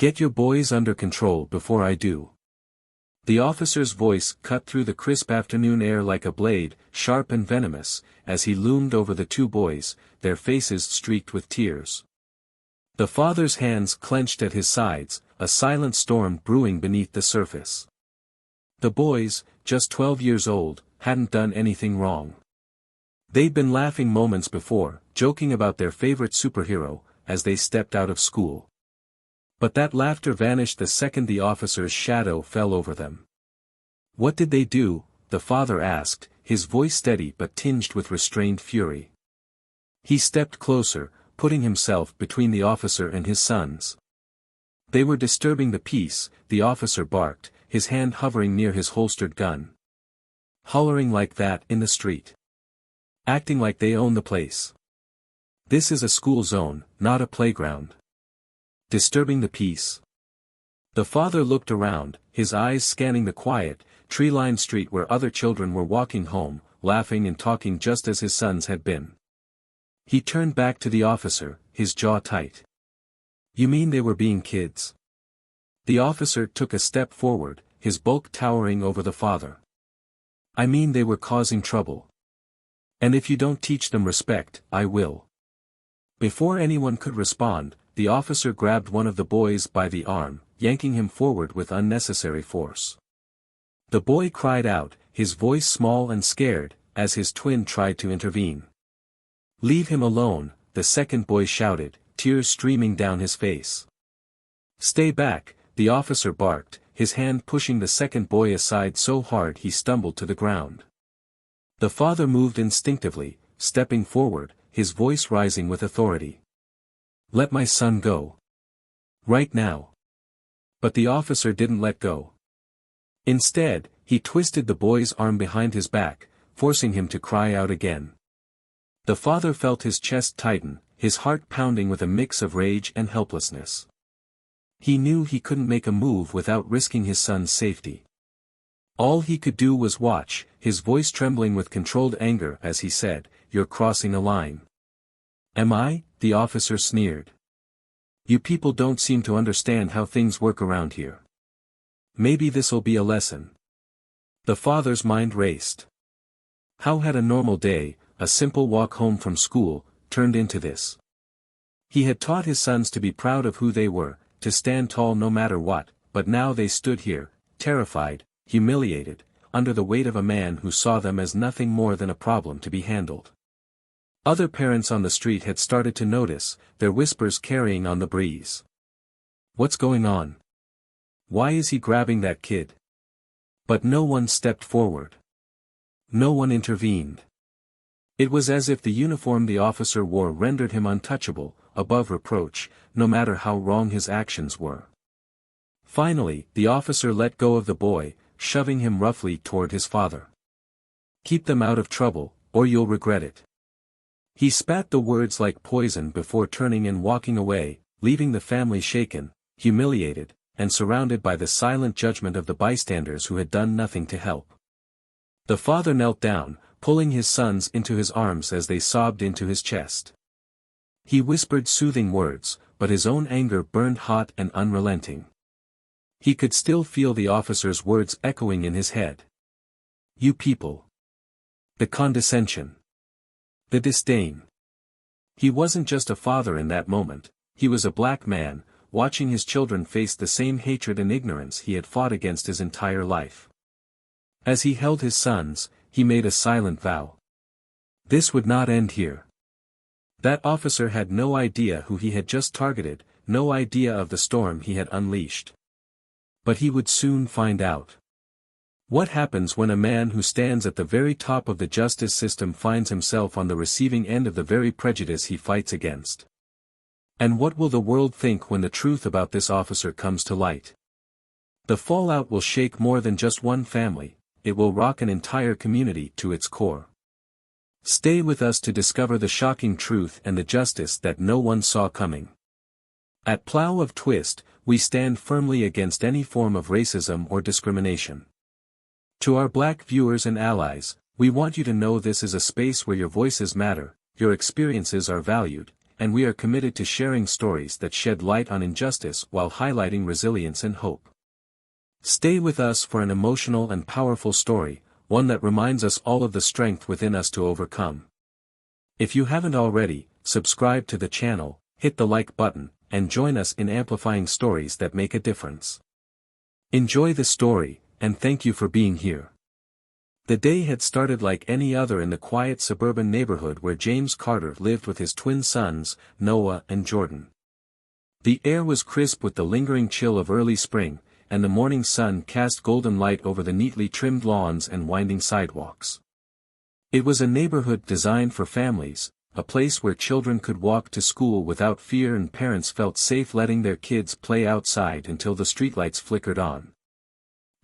Get your boys under control before I do. The officer's voice cut through the crisp afternoon air like a blade, sharp and venomous, as he loomed over the two boys, their faces streaked with tears. The father's hands clenched at his sides, a silent storm brewing beneath the surface. The boys, just 12 years old, hadn't done anything wrong. They'd been laughing moments before, joking about their favorite superhero, as they stepped out of school. But that laughter vanished the second the officer's shadow fell over them. What did they do? The father asked, his voice steady but tinged with restrained fury. He stepped closer, putting himself between the officer and his sons. They were disturbing the peace, the officer barked, his hand hovering near his holstered gun. Hollering like that in the street. Acting like they own the place. This is a school zone, not a playground. Disturbing the peace. The father looked around, his eyes scanning the quiet, tree-lined street where other children were walking home, laughing and talking just as his sons had been. He turned back to the officer, his jaw tight. You mean they were being kids? The officer took a step forward, his bulk towering over the father. I mean they were causing trouble. And if you don't teach them respect, I will. Before anyone could respond, the officer grabbed one of the boys by the arm, yanking him forward with unnecessary force. The boy cried out, his voice small and scared, as his twin tried to intervene. Leave him alone, the second boy shouted, tears streaming down his face. Stay back, the officer barked, his hand pushing the second boy aside so hard he stumbled to the ground. The father moved instinctively, stepping forward, his voice rising with authority. Let my son go. Right now. But the officer didn't let go. Instead, he twisted the boy's arm behind his back, forcing him to cry out again. The father felt his chest tighten, his heart pounding with a mix of rage and helplessness. He knew he couldn't make a move without risking his son's safety. All he could do was watch, his voice trembling with controlled anger as he said, "You're crossing a line." "Am I?" the officer sneered. "You people don't seem to understand how things work around here. Maybe this'll be a lesson." The father's mind raced. How had a normal day, a simple walk home from school, turned into this? He had taught his sons to be proud of who they were, to stand tall no matter what, but now they stood here, terrified, humiliated, under the weight of a man who saw them as nothing more than a problem to be handled. Other parents on the street had started to notice, their whispers carrying on the breeze. What's going on? Why is he grabbing that kid? But no one stepped forward. No one intervened. It was as if the uniform the officer wore rendered him untouchable, above reproach, no matter how wrong his actions were. Finally, the officer let go of the boy, shoving him roughly toward his father. "Keep them out of trouble, or you'll regret it." He spat the words like poison before turning and walking away, leaving the family shaken, humiliated, and surrounded by the silent judgment of the bystanders who had done nothing to help. The father knelt down, pulling his sons into his arms as they sobbed into his chest. He whispered soothing words, but his own anger burned hot and unrelenting. He could still feel the officer's words echoing in his head. "You people." The condescension. The disdain. He wasn't just a father in that moment, he was a black man, watching his children face the same hatred and ignorance he had fought against his entire life. As he held his sons, he made a silent vow. This would not end here. That officer had no idea who he had just targeted, no idea of the storm he had unleashed. But he would soon find out. What happens when a man who stands at the very top of the justice system finds himself on the receiving end of the very prejudice he fights against? And what will the world think when the truth about this officer comes to light? The fallout will shake more than just one family, it will rock an entire community to its core. Stay with us to discover the shocking truth and the justice that no one saw coming. At Plow of Twist, we stand firmly against any form of racism or discrimination. To our black viewers and allies, we want you to know this is a space where your voices matter, your experiences are valued, and we are committed to sharing stories that shed light on injustice while highlighting resilience and hope. Stay with us for an emotional and powerful story, one that reminds us all of the strength within us to overcome. If you haven't already, subscribe to the channel, hit the like button, and join us in amplifying stories that make a difference. Enjoy the story, and thank you for being here. The day had started like any other in the quiet suburban neighborhood where James Carter lived with his twin sons, Noah and Jordan. The air was crisp with the lingering chill of early spring, and the morning sun cast golden light over the neatly trimmed lawns and winding sidewalks. It was a neighborhood designed for families, a place where children could walk to school without fear and parents felt safe letting their kids play outside until the streetlights flickered on.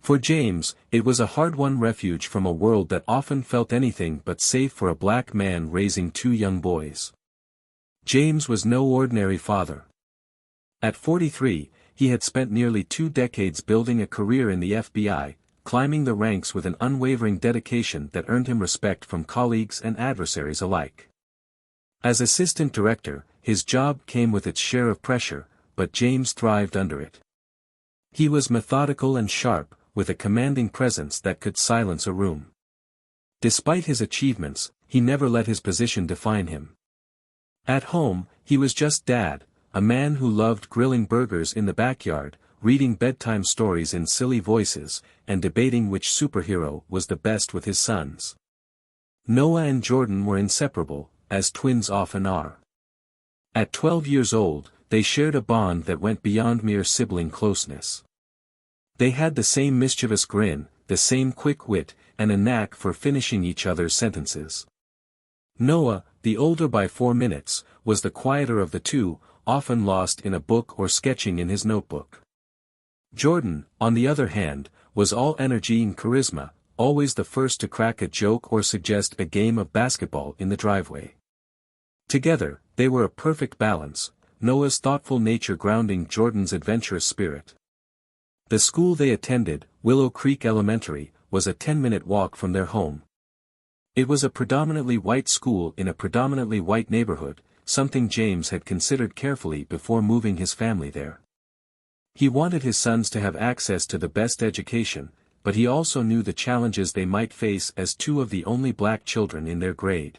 For James, it was a hard-won refuge from a world that often felt anything but safe for a black man raising two young boys. James was no ordinary father. At 43, he had spent nearly 2 decades building a career in the FBI, climbing the ranks with an unwavering dedication that earned him respect from colleagues and adversaries alike. As assistant director, his job came with its share of pressure, but James thrived under it. He was methodical and sharp, with a commanding presence that could silence a room. Despite his achievements, he never let his position define him. At home, he was just Dad, a man who loved grilling burgers in the backyard, reading bedtime stories in silly voices, and debating which superhero was the best with his sons. Noah and Jordan were inseparable, as twins often are. At 12 years old, they shared a bond that went beyond mere sibling closeness. They had the same mischievous grin, the same quick wit, and a knack for finishing each other's sentences. Noah, the older by 4 minutes, was the quieter of the two, often lost in a book or sketching in his notebook. Jordan, on the other hand, was all energy and charisma, always the first to crack a joke or suggest a game of basketball in the driveway. Together, they were a perfect balance, Noah's thoughtful nature grounding Jordan's adventurous spirit. The school they attended, Willow Creek Elementary, was a 10-minute walk from their home. It was a predominantly white school in a predominantly white neighborhood, something James had considered carefully before moving his family there. He wanted his sons to have access to the best education, but he also knew the challenges they might face as two of the only black children in their grade.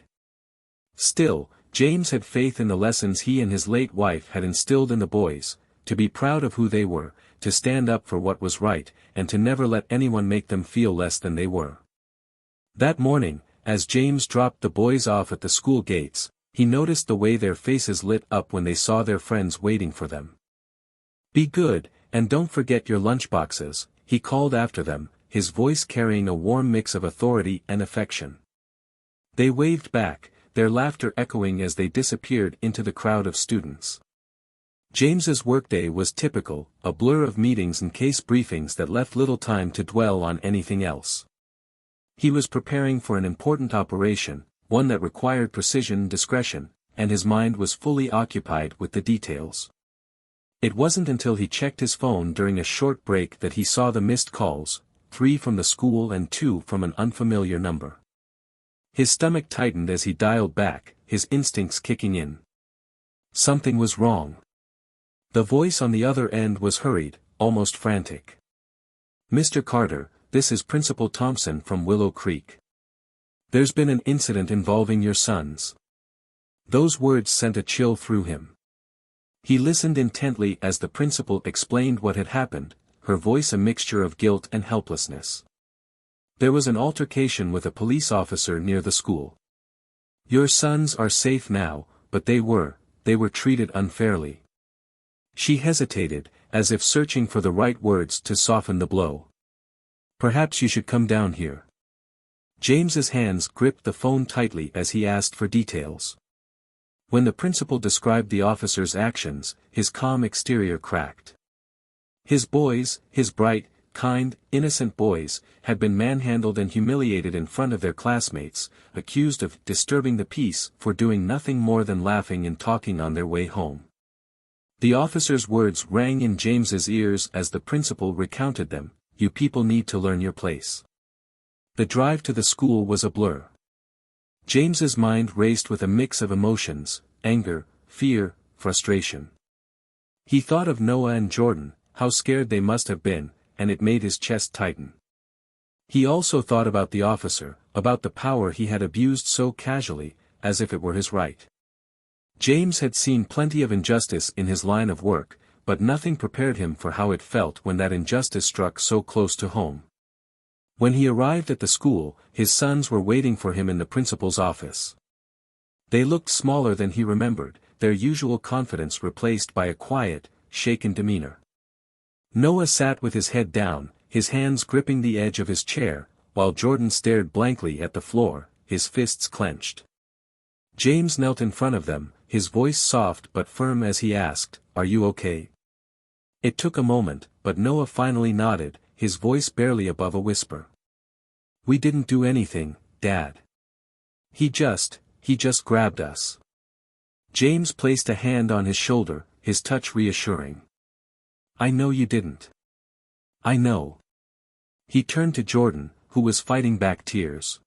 Still, James had faith in the lessons he and his late wife had instilled in the boys, to be proud of who they were, to stand up for what was right, and to never let anyone make them feel less than they were. That morning, as James dropped the boys off at the school gates, he noticed the way their faces lit up when they saw their friends waiting for them. "Be good, and don't forget your lunchboxes," he called after them, his voice carrying a warm mix of authority and affection. They waved back, their laughter echoing as they disappeared into the crowd of students. James's workday was typical, a blur of meetings and case briefings that left little time to dwell on anything else. He was preparing for an important operation, one that required precision and discretion, and his mind was fully occupied with the details. It wasn't until he checked his phone during a short break that he saw the missed calls, 3 from the school and 2 from an unfamiliar number. His stomach tightened as he dialed back, his instincts kicking in. Something was wrong. The voice on the other end was hurried, almost frantic. "Mr. Carter, this is Principal Thompson from Willow Creek. There's been an incident involving your sons." Those words sent a chill through him. He listened intently as the principal explained what had happened, her voice a mixture of guilt and helplessness. "There was an altercation with a police officer near the school. Your sons are safe now, but they were treated unfairly." She hesitated, as if searching for the right words to soften the blow. "Perhaps you should come down here." James's hands gripped the phone tightly as he asked for details. When the principal described the officer's actions, his calm exterior cracked. His boys, his bright, kind, innocent boys, had been manhandled and humiliated in front of their classmates, accused of disturbing the peace for doing nothing more than laughing and talking on their way home. The officer's words rang in James's ears as the principal recounted them, "You people need to learn your place." The drive to the school was a blur. James's mind raced with a mix of emotions, anger, fear, frustration. He thought of Noah and Jordan, how scared they must have been, and it made his chest tighten. He also thought about the officer, about the power he had abused so casually, as if it were his right. James had seen plenty of injustice in his line of work, but nothing prepared him for how it felt when that injustice struck so close to home. When he arrived at the school, his sons were waiting for him in the principal's office. They looked smaller than he remembered, their usual confidence replaced by a quiet, shaken demeanor. Noah sat with his head down, his hands gripping the edge of his chair, while Jordan stared blankly at the floor, his fists clenched. James knelt in front of them, his voice soft but firm as he asked, "Are you okay?" It took a moment, but Noah finally nodded, his voice barely above a whisper. "We didn't do anything, Dad. He just grabbed us." James placed a hand on his shoulder, his touch reassuring. "I know you didn't. I know." He turned to Jordan, who was fighting back tears.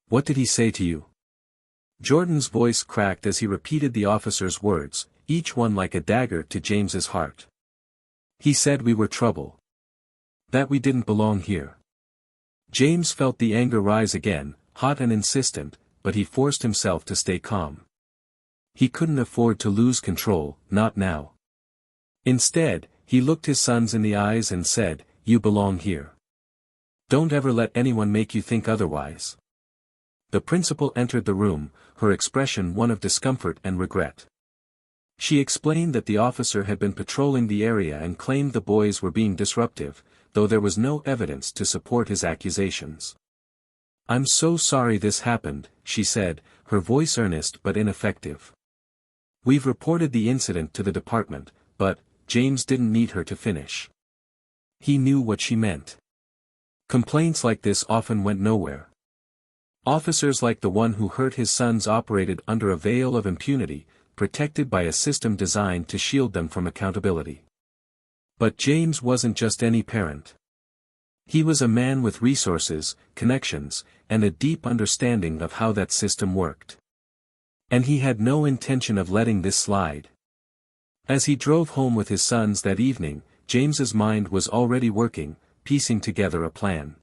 "What did he say to you?" Jordan's voice cracked as he repeated the officer's words, each one like a dagger to James's heart. "He said we were trouble. That we didn't belong here." James felt the anger rise again, hot and insistent, but he forced himself to stay calm. He couldn't afford to lose control, not now. Instead, he looked his sons in the eyes and said, "You belong here. Don't ever let anyone make you think otherwise." The principal entered the room, her expression one of discomfort and regret. She explained that the officer had been patrolling the area and claimed the boys were being disruptive, though there was no evidence to support his accusations. "I'm so sorry this happened," she said, her voice earnest but ineffective. "We've reported the incident to the department," but James didn't need her to finish. He knew what she meant. Complaints like this often went nowhere. Officers like the one who hurt his sons operated under a veil of impunity, protected by a system designed to shield them from accountability. But James wasn't just any parent. He was a man with resources, connections, and a deep understanding of how that system worked. And he had no intention of letting this slide. As he drove home with his sons that evening, James's mind was already working, piecing together a plan.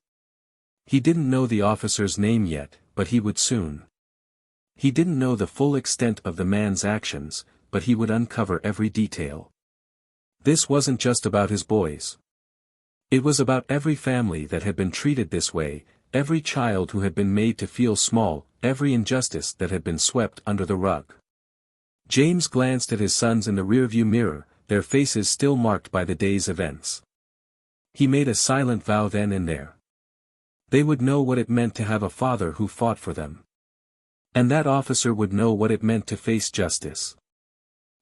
He didn't know the officer's name yet, but he would soon. He didn't know the full extent of the man's actions, but he would uncover every detail. This wasn't just about his boys. It was about every family that had been treated this way, every child who had been made to feel small, every injustice that had been swept under the rug. James glanced at his sons in the rearview mirror, their faces still marked by the day's events. He made a silent vow then and there. They would know what it meant to have a father who fought for them. And that officer would know what it meant to face justice.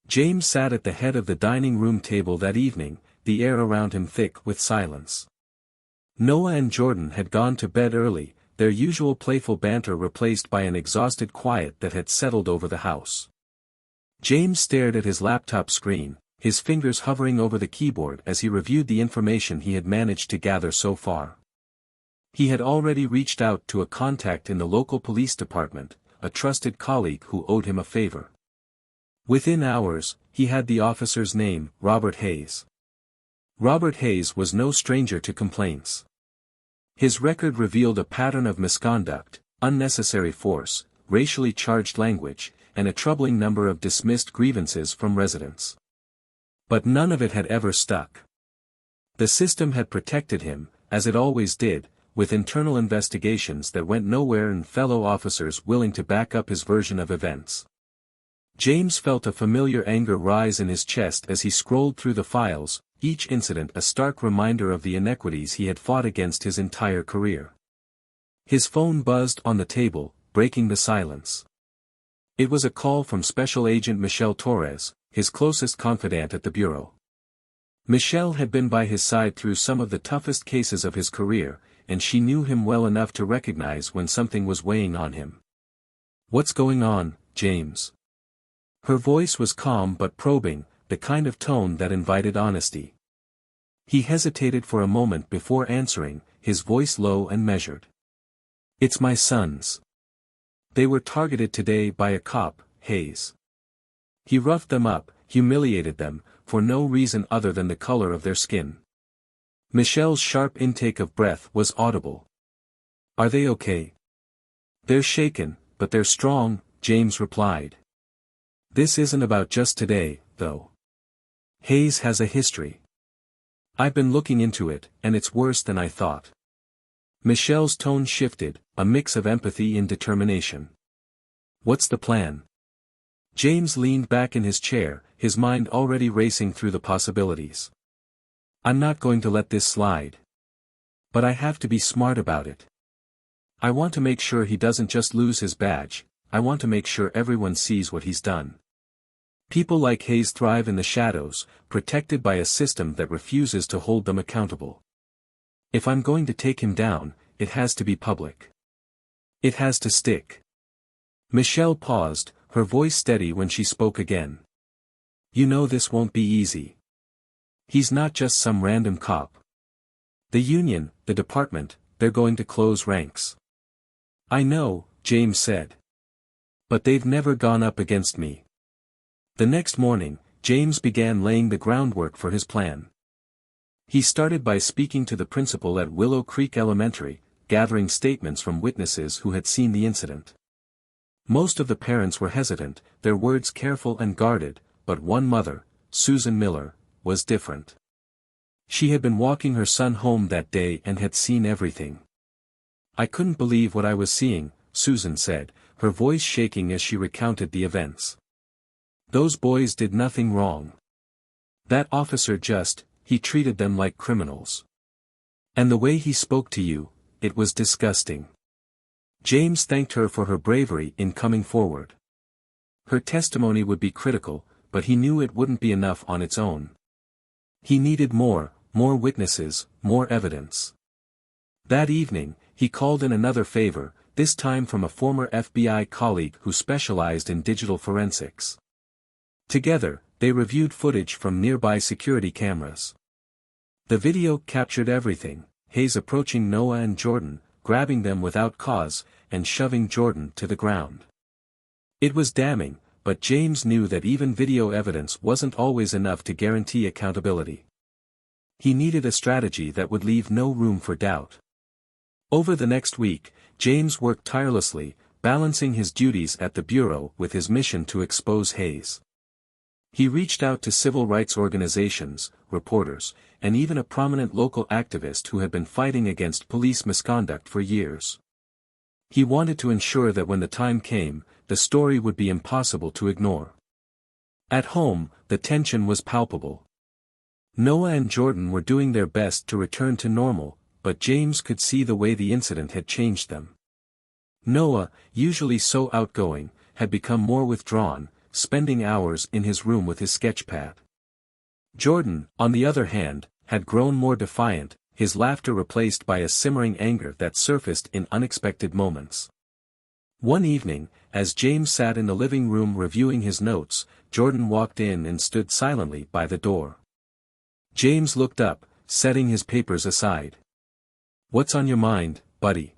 James sat at the head of the dining room table that evening, the air around him thick with silence. Noah and Jordan had gone to bed early, their usual playful banter replaced by an exhausted quiet that had settled over the house. James stared at his laptop screen, his fingers hovering over the keyboard as he reviewed the information he had managed to gather so far. He had already reached out to a contact in the local police department, a trusted colleague who owed him a favor. Within hours, he had the officer's name, Robert Hayes. Robert Hayes was no stranger to complaints. His record revealed a pattern of misconduct, unnecessary force, racially charged language, and a troubling number of dismissed grievances from residents. But none of it had ever stuck. The system had protected him, as it always did, with internal investigations that went nowhere and fellow officers willing to back up his version of events. James felt a familiar anger rise in his chest as he scrolled through the files, each incident a stark reminder of the inequities he had fought against his entire career. His phone buzzed on the table, breaking the silence. It was a call from Special Agent Michelle Torres, his closest confidant at the Bureau. Michelle had been by his side through some of the toughest cases of his career, and she knew him well enough to recognize when something was weighing on him. "What's going on, James?" Her voice was calm but probing, the kind of tone that invited honesty. He hesitated for a moment before answering, his voice low and measured. "It's my sons. They were targeted today by a cop, Hayes. He roughed them up, humiliated them, for no reason other than the color of their skin. Michelle's sharp intake of breath was audible. "Are they okay?" "They're shaken, but they're strong," James replied. "This isn't about just today, though. Hayes has a history. I've been looking into it, and it's worse than I thought." Michelle's tone shifted, a mix of empathy and determination. "What's the plan?" James leaned back in his chair, his mind already racing through the possibilities. "I'm not going to let this slide. But I have to be smart about it. I want to make sure he doesn't just lose his badge, I want to make sure everyone sees what he's done. People like Hayes thrive in the shadows, protected by a system that refuses to hold them accountable. If I'm going to take him down, it has to be public. It has to stick." Michelle paused, her voice steady when she spoke again. "You know this won't be easy. He's not just some random cop. The union, the department, they're going to close ranks." "I know," James said. "But they've never gone up against me." The next morning, James began laying the groundwork for his plan. He started by speaking to the principal at Willow Creek Elementary, gathering statements from witnesses who had seen the incident. Most of the parents were hesitant, their words careful and guarded, but one mother, Susan Miller, was different. She had been walking her son home that day and had seen everything. "I couldn't believe what I was seeing," Susan said, her voice shaking as she recounted the events. "Those boys did nothing wrong. That officer he treated them like criminals. And the way he spoke to you, it was disgusting." James thanked her for her bravery in coming forward. Her testimony would be critical, but he knew it wouldn't be enough on its own. He needed more witnesses, more evidence. That evening, he called in another favor, this time from a former FBI colleague who specialized in digital forensics. Together, they reviewed footage from nearby security cameras. The video captured everything: Hayes approaching Noah and Jordan, grabbing them without cause, and shoving Jordan to the ground. It was damning, but James knew that even video evidence wasn't always enough to guarantee accountability. He needed a strategy that would leave no room for doubt. Over the next week, James worked tirelessly, balancing his duties at the Bureau with his mission to expose Hayes. He reached out to civil rights organizations, reporters, and even a prominent local activist who had been fighting against police misconduct for years. He wanted to ensure that when the time came, the story would be impossible to ignore. At home, the tension was palpable. Noah and Jordan were doing their best to return to normal, but James could see the way the incident had changed them. Noah, usually so outgoing, had become more withdrawn, spending hours in his room with his sketchpad. Jordan, on the other hand, had grown more defiant, his laughter replaced by a simmering anger that surfaced in unexpected moments. One evening, as James sat in the living room reviewing his notes, Jordan walked in and stood silently by the door. James looked up, setting his papers aside. "What's on your mind, buddy?"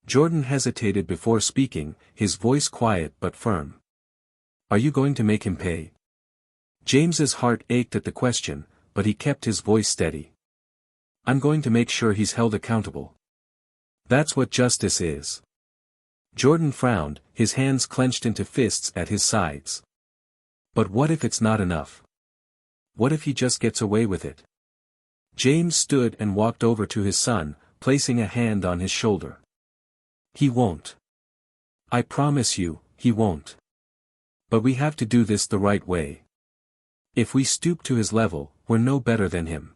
Jordan hesitated before speaking, his voice quiet but firm. "Are you going to make him pay?" James's heart ached at the question, but he kept his voice steady. "I'm going to make sure he's held accountable. That's what justice is." Jordan frowned, his hands clenched into fists at his sides. "But what if it's not enough? What if he just gets away with it?" James stood and walked over to his son, placing a hand on his shoulder. "He won't. I promise you, he won't. But we have to do this the right way. If we stoop to his level, we're no better than him."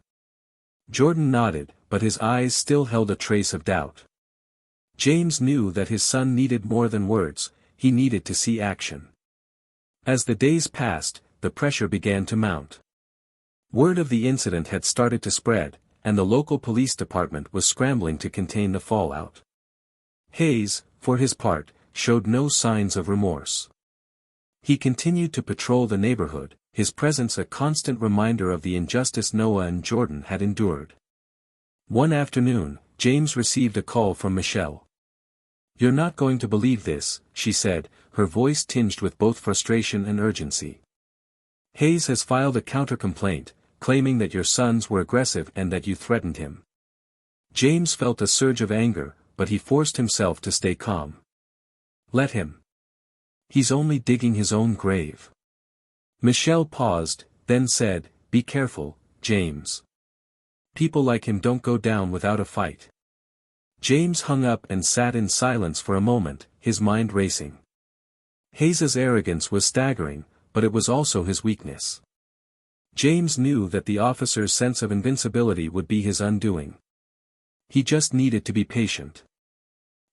Jordan nodded, but his eyes still held a trace of doubt. James knew that his son needed more than words, he needed to see action. As the days passed, the pressure began to mount. Word of the incident had started to spread, and the local police department was scrambling to contain the fallout. Hayes, for his part, showed no signs of remorse. He continued to patrol the neighborhood, his presence a constant reminder of the injustice Noah and Jordan had endured. One afternoon, James received a call from Michelle. "You're not going to believe this," she said, her voice tinged with both frustration and urgency. "Hayes has filed a counter-complaint, claiming that your sons were aggressive and that you threatened him." James felt a surge of anger, but he forced himself to stay calm. "Let him. He's only digging his own grave." Michelle paused, then said, "Be careful, James. People like him don't go down without a fight." James hung up and sat in silence for a moment, his mind racing. Hayes's arrogance was staggering, but it was also his weakness. James knew that the officer's sense of invincibility would be his undoing. He just needed to be patient.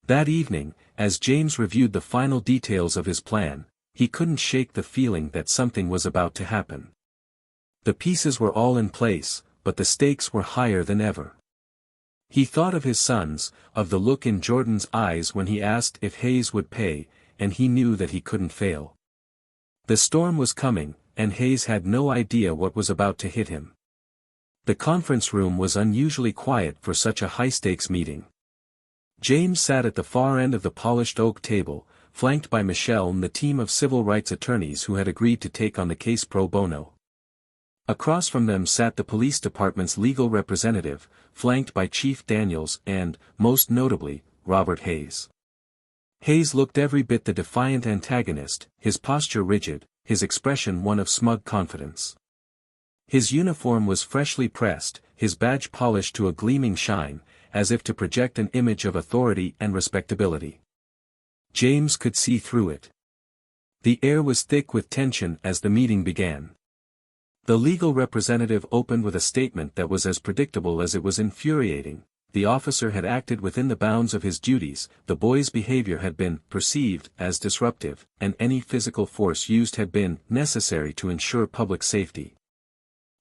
That evening, as James reviewed the final details of his plan, he couldn't shake the feeling that something was about to happen. The pieces were all in place, but the stakes were higher than ever. He thought of his sons, of the look in Jordan's eyes when he asked if Hayes would pay, and he knew that he couldn't fail. The storm was coming, and Hayes had no idea what was about to hit him. The conference room was unusually quiet for such a high-stakes meeting. James sat at the far end of the polished oak table, flanked by Michelle and the team of civil rights attorneys who had agreed to take on the case pro bono. Across from them sat the police department's legal representative, flanked by Chief Daniels and, most notably, Robert Hayes. Hayes looked every bit the defiant antagonist, his posture rigid, his expression one of smug confidence. His uniform was freshly pressed, his badge polished to a gleaming shine, as if to project an image of authority and respectability. James could see through it. The air was thick with tension as the meeting began. The legal representative opened with a statement that was as predictable as it was infuriating. The officer had acted within the bounds of his duties, the boy's behavior had been perceived as disruptive, and any physical force used had been necessary to ensure public safety.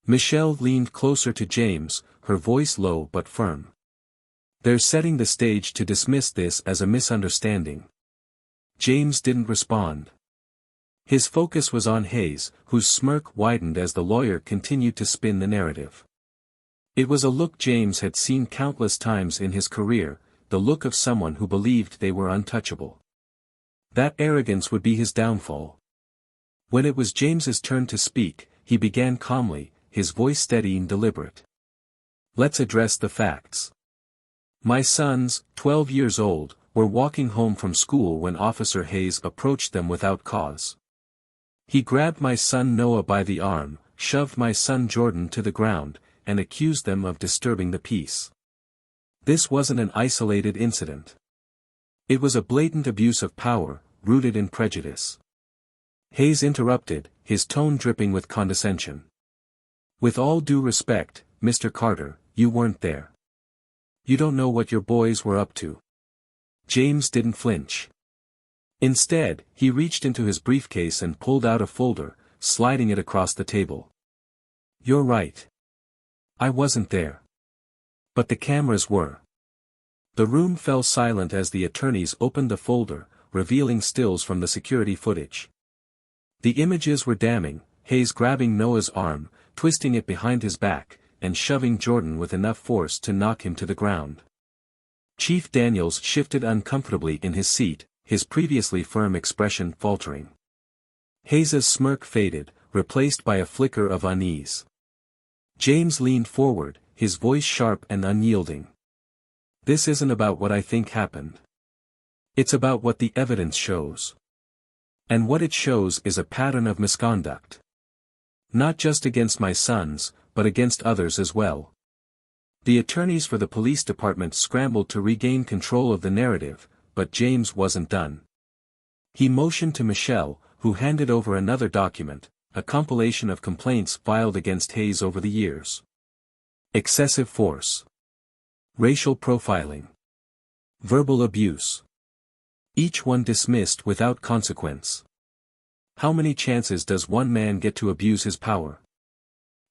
Michelle leaned closer to James, her voice low but firm. "They're setting the stage to dismiss this as a misunderstanding." James didn't respond. His focus was on Hayes, whose smirk widened as the lawyer continued to spin the narrative. It was a look James had seen countless times in his career, the look of someone who believed they were untouchable. That arrogance would be his downfall. When it was James's turn to speak, he began calmly, his voice steady and deliberate. "Let's address the facts. My sons, 12 years old, were walking home from school when Officer Hayes approached them without cause. He grabbed my son Noah by the arm, shoved my son Jordan to the ground, and accused them of disturbing the peace. This wasn't an isolated incident. It was a blatant abuse of power, rooted in prejudice." Hayes interrupted, his tone dripping with condescension. "With all due respect, Mr. Carter, you weren't there. You don't know what your boys were up to." James didn't flinch. Instead, he reached into his briefcase and pulled out a folder, sliding it across the table. "You're right. I wasn't there. But the cameras were." The room fell silent as the attorneys opened the folder, revealing stills from the security footage. The images were damning, Hayes grabbing Noah's arm, twisting it behind his back, and shoving Jordan with enough force to knock him to the ground. Chief Daniels shifted uncomfortably in his seat, his previously firm expression faltering. Hayes's smirk faded, replaced by a flicker of unease. James leaned forward, his voice sharp and unyielding. "This isn't about what I think happened. It's about what the evidence shows. And what it shows is a pattern of misconduct. Not just against my sons, but against others as well." The attorneys for the police department scrambled to regain control of the narrative, but James wasn't done. He motioned to Michelle, who handed over another document, a compilation of complaints filed against Hayes over the years. Excessive force. Racial profiling. Verbal abuse. Each one dismissed without consequence. How many chances does one man get to abuse his power?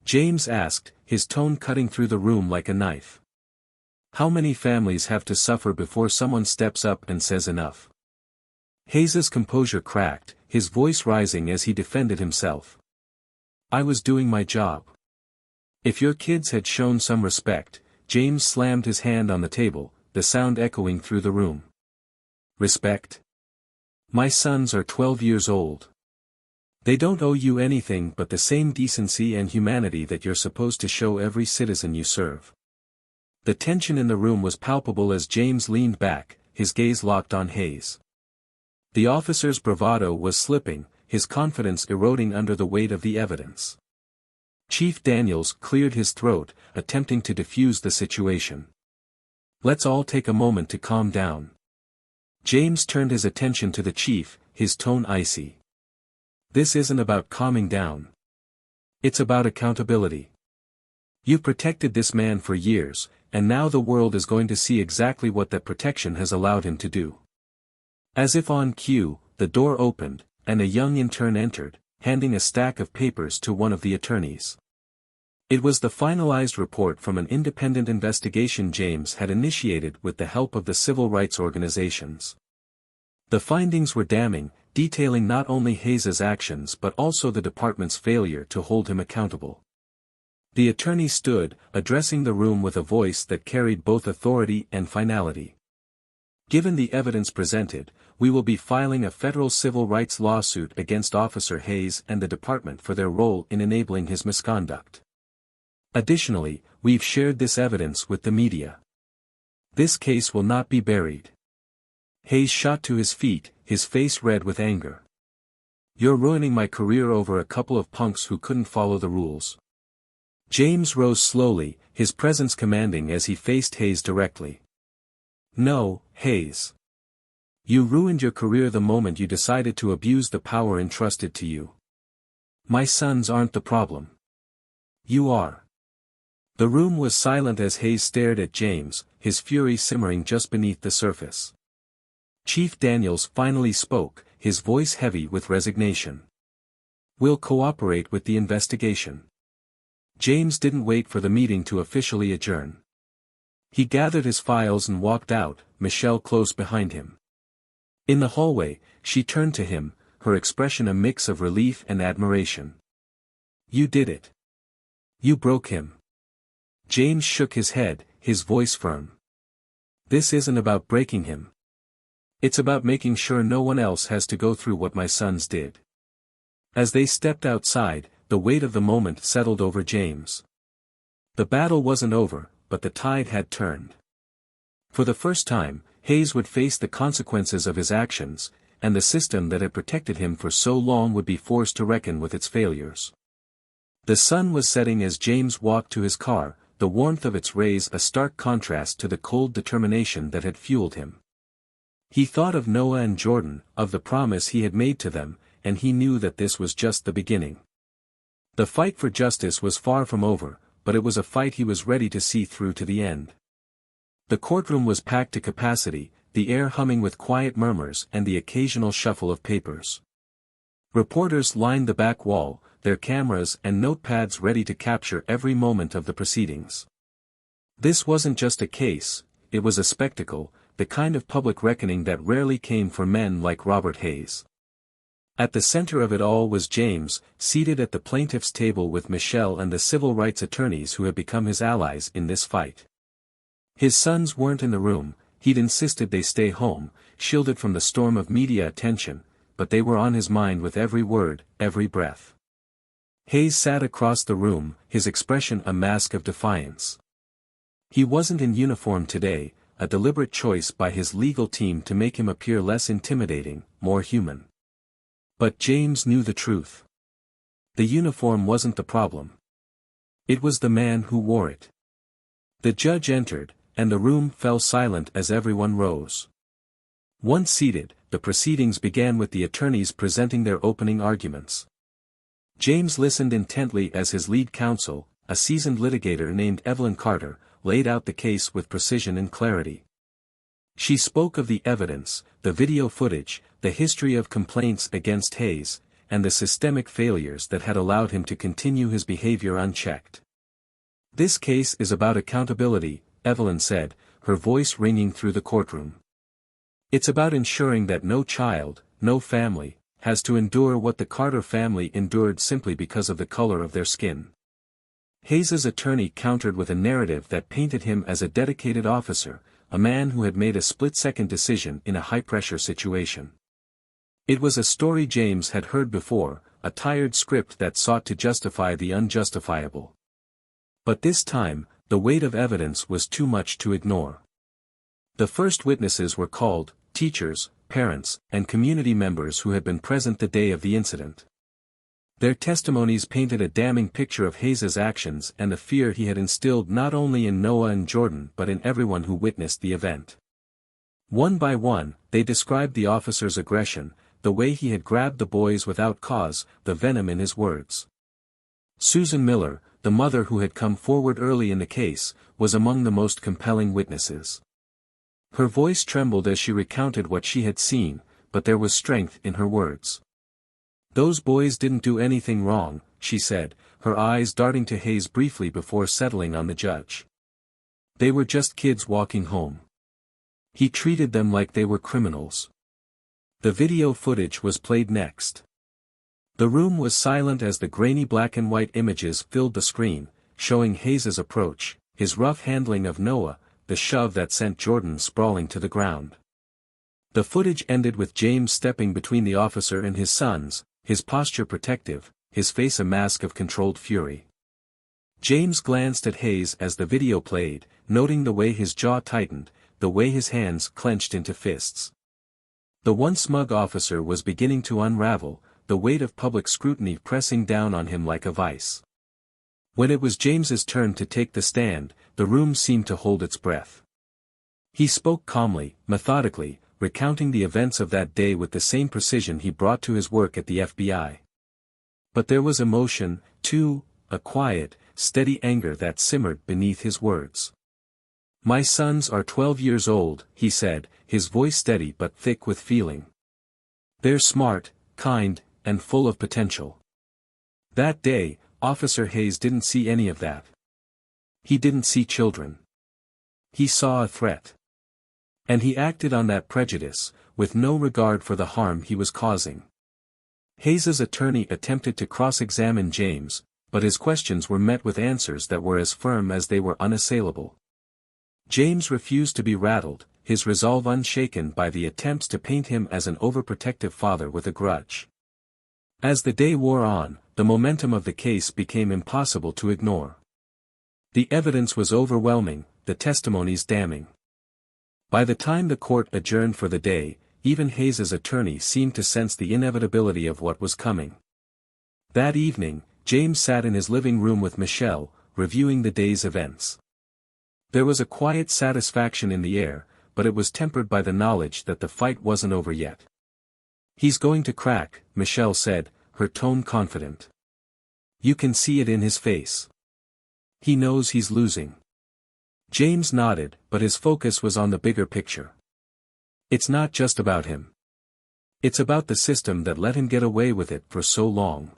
James asked, his tone cutting through the room like a knife. How many families have to suffer before someone steps up and says enough? Hayes's composure cracked, his voice rising as he defended himself. "I was doing my job. If your kids had shown some respect," James slammed his hand on the table, the sound echoing through the room. Respect? My sons are 12 years old. They don't owe you anything but the same decency and humanity that you're supposed to show every citizen you serve. The tension in the room was palpable as James leaned back, his gaze locked on Hayes. The officer's bravado was slipping, his confidence eroding under the weight of the evidence. Chief Daniels cleared his throat, attempting to defuse the situation. Let's all take a moment to calm down. James turned his attention to the chief, his tone icy. This isn't about calming down. It's about accountability. You've protected this man for years, and now the world is going to see exactly what that protection has allowed him to do. As if on cue, the door opened, and a young intern entered, handing a stack of papers to one of the attorneys. It was the finalized report from an independent investigation James had initiated with the help of the civil rights organizations. The findings were damning, detailing not only Hayes's actions but also the department's failure to hold him accountable. The attorney stood, addressing the room with a voice that carried both authority and finality. Given the evidence presented, we will be filing a federal civil rights lawsuit against Officer Hayes and the department for their role in enabling his misconduct. Additionally, we've shared this evidence with the media. This case will not be buried. Hayes shot to his feet, his face red with anger. You're ruining my career over a couple of punks who couldn't follow the rules. James rose slowly, his presence commanding as he faced Hayes directly. No, Hayes. You ruined your career the moment you decided to abuse the power entrusted to you. My sons aren't the problem. You are. The room was silent as Hayes stared at James, his fury simmering just beneath the surface. Chief Daniels finally spoke, his voice heavy with resignation. We'll cooperate with the investigation. James didn't wait for the meeting to officially adjourn. He gathered his files and walked out, Michelle close behind him. In the hallway, she turned to him, her expression a mix of relief and admiration. You did it. You broke him. James shook his head, his voice firm. This isn't about breaking him. It's about making sure no one else has to go through what my sons did. As they stepped outside, the weight of the moment settled over James. The battle wasn't over, but the tide had turned. For the first time, Hayes would face the consequences of his actions, and the system that had protected him for so long would be forced to reckon with its failures. The sun was setting as James walked to his car, the warmth of its rays a stark contrast to the cold determination that had fueled him. He thought of Noah and Jordan, of the promise he had made to them, and he knew that this was just the beginning. The fight for justice was far from over, but it was a fight he was ready to see through to the end. The courtroom was packed to capacity, the air humming with quiet murmurs and the occasional shuffle of papers. Reporters lined the back wall, their cameras and notepads ready to capture every moment of the proceedings. This wasn't just a case, it was a spectacle, the kind of public reckoning that rarely came for men like Robert Hayes. At the center of it all was James, seated at the plaintiff's table with Michelle and the civil rights attorneys who had become his allies in this fight. His sons weren't in the room, he'd insisted they stay home, shielded from the storm of media attention, but they were on his mind with every word, every breath. Hayes sat across the room, his expression a mask of defiance. He wasn't in uniform today, a deliberate choice by his legal team to make him appear less intimidating, more human. But James knew the truth. The uniform wasn't the problem. It was the man who wore it. The judge entered, and the room fell silent as everyone rose. Once seated, the proceedings began with the attorneys presenting their opening arguments. James listened intently as his lead counsel, a seasoned litigator named Evelyn Carter, laid out the case with precision and clarity. She spoke of the evidence, the video footage, the history of complaints against Hayes, and the systemic failures that had allowed him to continue his behavior unchecked. This case is about accountability, Evelyn said, her voice ringing through the courtroom. It's about ensuring that no child, no family, has to endure what the Carter family endured simply because of the color of their skin. Hayes's attorney countered with a narrative that painted him as a dedicated officer, a man who had made a split-second decision in a high-pressure situation. It was a story James had heard before, a tired script that sought to justify the unjustifiable. But this time, the weight of evidence was too much to ignore. The first witnesses were called, teachers, parents, and community members who had been present the day of the incident. Their testimonies painted a damning picture of Hayes's actions and the fear he had instilled not only in Noah and Jordan but in everyone who witnessed the event. One by one, they described the officer's aggression, the way he had grabbed the boys without cause, the venom in his words. Susan Miller, the mother who had come forward early in the case, was among the most compelling witnesses. Her voice trembled as she recounted what she had seen, but there was strength in her words. "Those boys didn't do anything wrong," she said, her eyes darting to Hayes briefly before settling on the judge. "They were just kids walking home. He treated them like they were criminals." The video footage was played next. The room was silent as the grainy black and white images filled the screen, showing Hayes's approach, his rough handling of Noah, the shove that sent Jordan sprawling to the ground. The footage ended with James stepping between the officer and his sons, his posture protective, his face a mask of controlled fury. James glanced at Hayes as the video played, noting the way his jaw tightened, the way his hands clenched into fists. The once smug officer was beginning to unravel, the weight of public scrutiny pressing down on him like a vice. When it was James's turn to take the stand, the room seemed to hold its breath. He spoke calmly, methodically, recounting the events of that day with the same precision he brought to his work at the FBI. But there was emotion, too, a quiet, steady anger that simmered beneath his words. "My sons are 12 years old," he said, his voice steady but thick with feeling. "They're smart, kind, and full of potential." That day, Officer Hayes didn't see any of that. He didn't see children. He saw a threat. And he acted on that prejudice, with no regard for the harm he was causing. Hayes's attorney attempted to cross-examine James, but his questions were met with answers that were as firm as they were unassailable. James refused to be rattled, his resolve unshaken by the attempts to paint him as an overprotective father with a grudge. As the day wore on, the momentum of the case became impossible to ignore. The evidence was overwhelming, the testimonies damning. By the time the court adjourned for the day, even Hayes's attorney seemed to sense the inevitability of what was coming. That evening, James sat in his living room with Michelle, reviewing the day's events. There was a quiet satisfaction in the air, but it was tempered by the knowledge that the fight wasn't over yet. "He's going to crack," Michelle said, her tone confident. "You can see it in his face. He knows he's losing." James nodded, but his focus was on the bigger picture. "It's not just about him. It's about the system that let him get away with it for so long.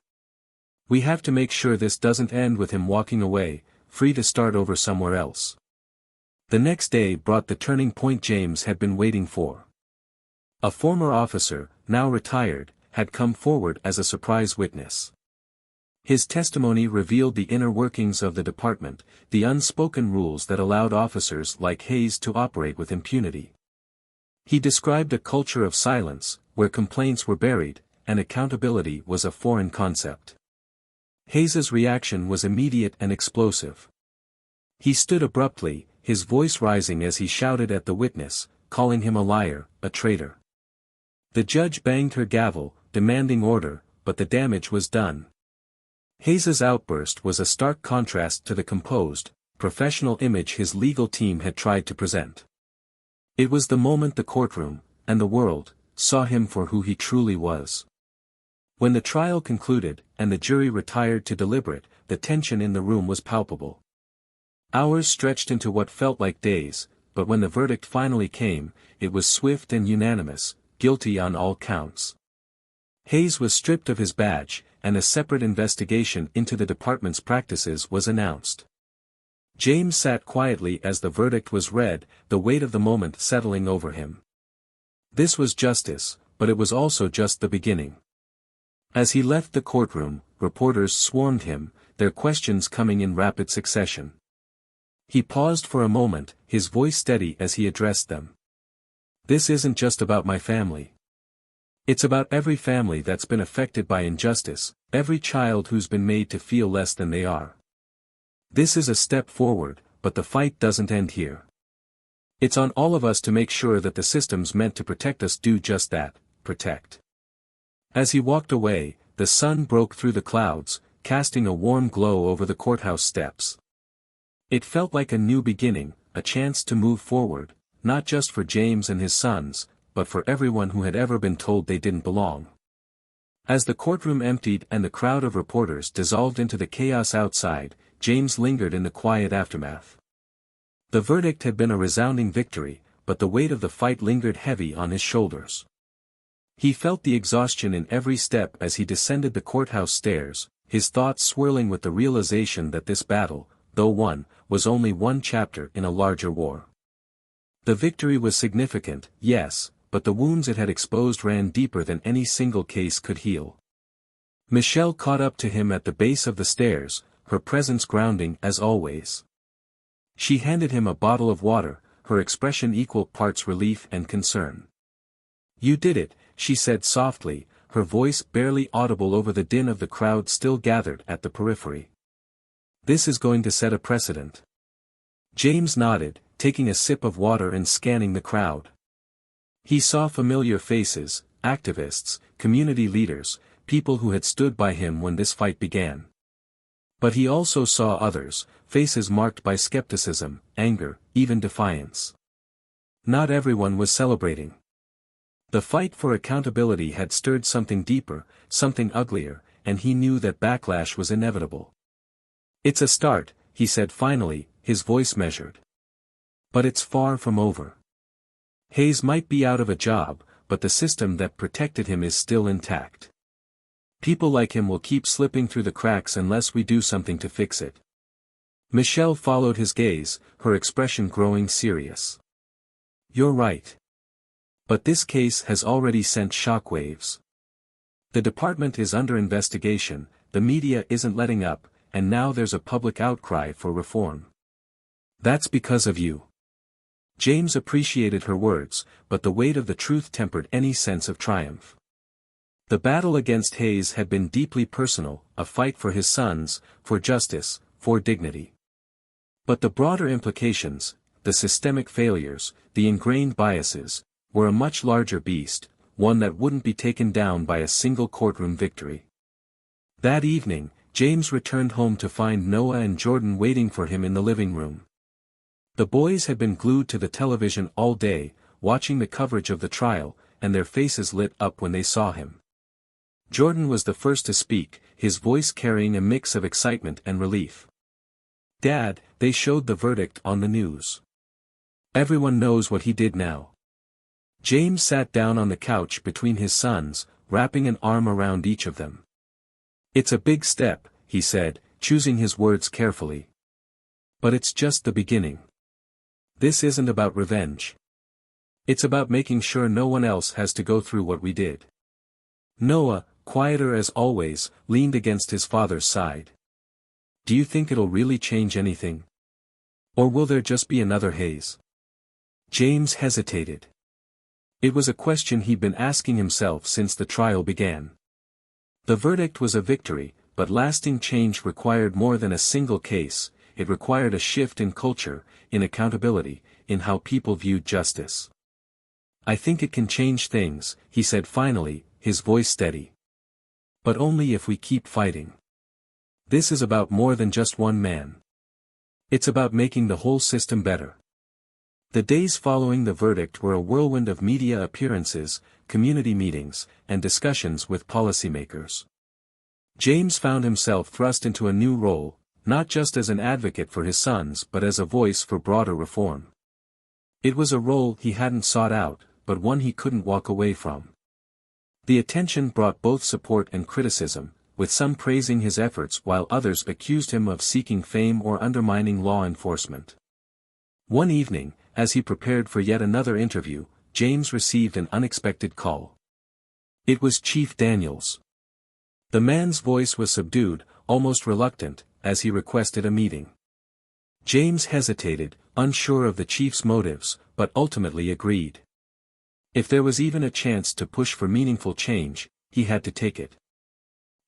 We have to make sure this doesn't end with him walking away, free to start over somewhere else." The next day brought the turning point James had been waiting for. A former officer, now retired, had come forward as a surprise witness. His testimony revealed the inner workings of the department, the unspoken rules that allowed officers like Hayes to operate with impunity. He described a culture of silence, where complaints were buried, and accountability was a foreign concept. Hayes's reaction was immediate and explosive. He stood abruptly, his voice rising as he shouted at the witness, calling him a liar, a traitor. The judge banged her gavel, demanding order, but the damage was done. Hayes's outburst was a stark contrast to the composed, professional image his legal team had tried to present. It was the moment the courtroom, and the world, saw him for who he truly was. When the trial concluded, and the jury retired to deliberate, the tension in the room was palpable. Hours stretched into what felt like days, but when the verdict finally came, it was swift and unanimous, guilty on all counts. Hayes was stripped of his badge, and a separate investigation into the department's practices was announced. James sat quietly as the verdict was read, the weight of the moment settling over him. This was justice, but it was also just the beginning. As he left the courtroom, reporters swarmed him, their questions coming in rapid succession. He paused for a moment, his voice steady as he addressed them. This isn't just about my family. It's about every family that's been affected by injustice, every child who's been made to feel less than they are. This is a step forward, but the fight doesn't end here. It's on all of us to make sure that the systems meant to protect us do just that, protect. As he walked away, the sun broke through the clouds, casting a warm glow over the courthouse steps. It felt like a new beginning, a chance to move forward, not just for James and his sons, but for everyone who had ever been told they didn't belong. As the courtroom emptied and the crowd of reporters dissolved into the chaos outside, James lingered in the quiet aftermath. The verdict had been a resounding victory, but the weight of the fight lingered heavy on his shoulders. He felt the exhaustion in every step as he descended the courthouse stairs, his thoughts swirling with the realization that this battle, though won, was only one chapter in a larger war. The victory was significant, yes, but the wounds it had exposed ran deeper than any single case could heal. Michelle caught up to him at the base of the stairs, her presence grounding as always. She handed him a bottle of water, her expression equal parts relief and concern. "You did it," she said softly, her voice barely audible over the din of the crowd still gathered at the periphery. "This is going to set a precedent." James nodded, taking a sip of water and scanning the crowd. He saw familiar faces, activists, community leaders, people who had stood by him when this fight began. But he also saw others, faces marked by skepticism, anger, even defiance. Not everyone was celebrating. The fight for accountability had stirred something deeper, something uglier, and he knew that backlash was inevitable. "It's a start," he said finally, his voice measured. "But it's far from over. Hayes might be out of a job, but the system that protected him is still intact. People like him will keep slipping through the cracks unless we do something to fix it." Michelle followed his gaze, her expression growing serious. "You're right. But this case has already sent shockwaves. The department is under investigation, the media isn't letting up, and now there's a public outcry for reform. That's because of you." James appreciated her words, but the weight of the truth tempered any sense of triumph. The battle against Hayes had been deeply personal, a fight for his sons, for justice, for dignity. But the broader implications, the systemic failures, the ingrained biases, were a much larger beast, one that wouldn't be taken down by a single courtroom victory. That evening, James returned home to find Noah and Jordan waiting for him in the living room. The boys had been glued to the television all day, watching the coverage of the trial, and their faces lit up when they saw him. Jordan was the first to speak, his voice carrying a mix of excitement and relief. "Dad, they showed the verdict on the news. Everyone knows what he did now." James sat down on the couch between his sons, wrapping an arm around each of them. "It's a big step," he said, choosing his words carefully. "But it's just the beginning. This isn't about revenge. It's about making sure no one else has to go through what we did." Noah, quieter as always, leaned against his father's side. "Do you think it'll really change anything? Or will there just be another Hayes?" James hesitated. It was a question he'd been asking himself since the trial began. The verdict was a victory, but lasting change required more than a single case, it required a shift in culture, in accountability, in how people viewed justice. "I think it can change things," he said finally, his voice steady. "But only if we keep fighting. This is about more than just one man. It's about making the whole system better." The days following the verdict were a whirlwind of media appearances, community meetings, and discussions with policymakers. James found himself thrust into a new role, not just as an advocate for his sons but as a voice for broader reform. It was a role he hadn't sought out, but one he couldn't walk away from. The attention brought both support and criticism, with some praising his efforts while others accused him of seeking fame or undermining law enforcement. One evening, as he prepared for yet another interview, James received an unexpected call. It was Chief Daniels. The man's voice was subdued, almost reluctant, as he requested a meeting. James hesitated, unsure of the chief's motives, but ultimately agreed. If there was even a chance to push for meaningful change, he had to take it.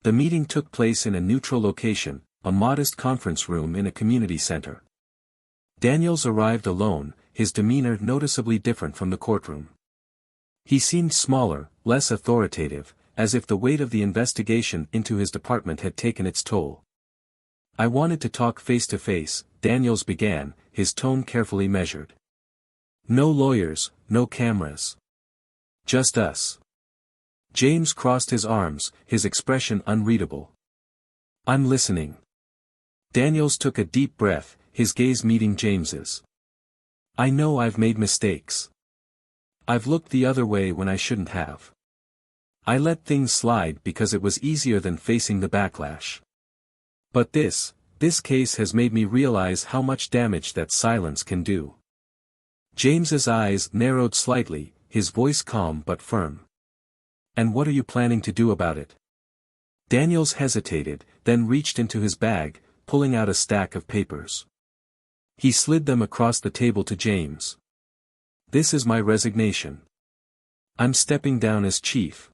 The meeting took place in a neutral location, a modest conference room in a community center. Daniels arrived alone, his demeanor noticeably different from the courtroom. He seemed smaller, less authoritative, as if the weight of the investigation into his department had taken its toll. "I wanted to talk face to face," Daniels began, his tone carefully measured. "No lawyers, no cameras. Just us." James crossed his arms, his expression unreadable. "I'm listening." Daniels took a deep breath, his gaze meeting James's. "I know I've made mistakes. I've looked the other way when I shouldn't have. I let things slide because it was easier than facing the backlash. But this case has made me realize how much damage that silence can do." James's eyes narrowed slightly, his voice calm but firm. "And what are you planning to do about it?" Daniels hesitated, then reached into his bag, pulling out a stack of papers. He slid them across the table to James. "This is my resignation. I'm stepping down as chief.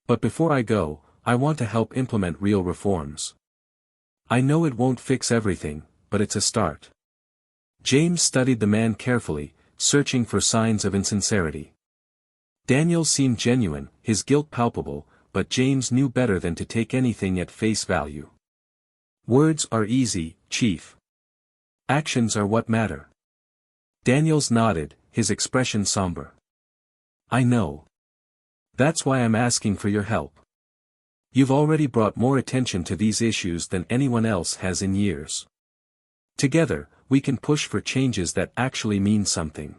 But before I go, I want to help implement real reforms. I know it won't fix everything, but it's a start." James studied the man carefully, searching for signs of insincerity. Daniels seemed genuine, his guilt palpable, but James knew better than to take anything at face value. "Words are easy, Chief. Actions are what matter." Daniels nodded, his expression somber. "I know. That's why I'm asking for your help. You've already brought more attention to these issues than anyone else has in years. Together, we can push for changes that actually mean something."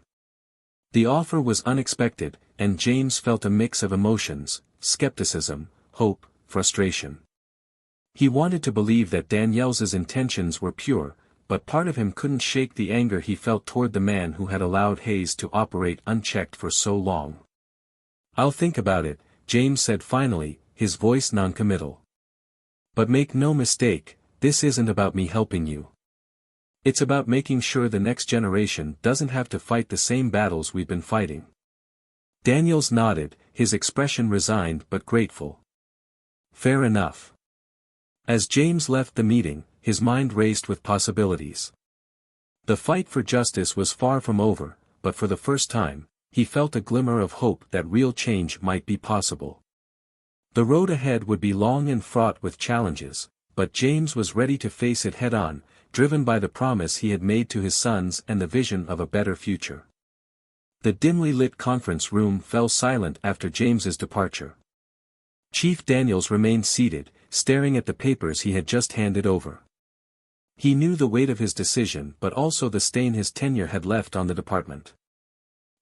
The offer was unexpected, and James felt a mix of emotions: skepticism, hope, frustration. He wanted to believe that Daniels's intentions were pure, but part of him couldn't shake the anger he felt toward the man who had allowed Hayes to operate unchecked for so long. "I'll think about it," James said finally, his voice noncommittal. "But make no mistake, this isn't about me helping you. It's about making sure the next generation doesn't have to fight the same battles we've been fighting." Daniels nodded, his expression resigned but grateful. "Fair enough." As James left the meeting, his mind raced with possibilities. The fight for justice was far from over, but for the first time, he felt a glimmer of hope that real change might be possible. The road ahead would be long and fraught with challenges, but James was ready to face it head-on, driven by the promise he had made to his sons and the vision of a better future. The dimly lit conference room fell silent after James's departure. Chief Daniels remained seated, staring at the papers he had just handed over. He knew the weight of his decision but also the stain his tenure had left on the department.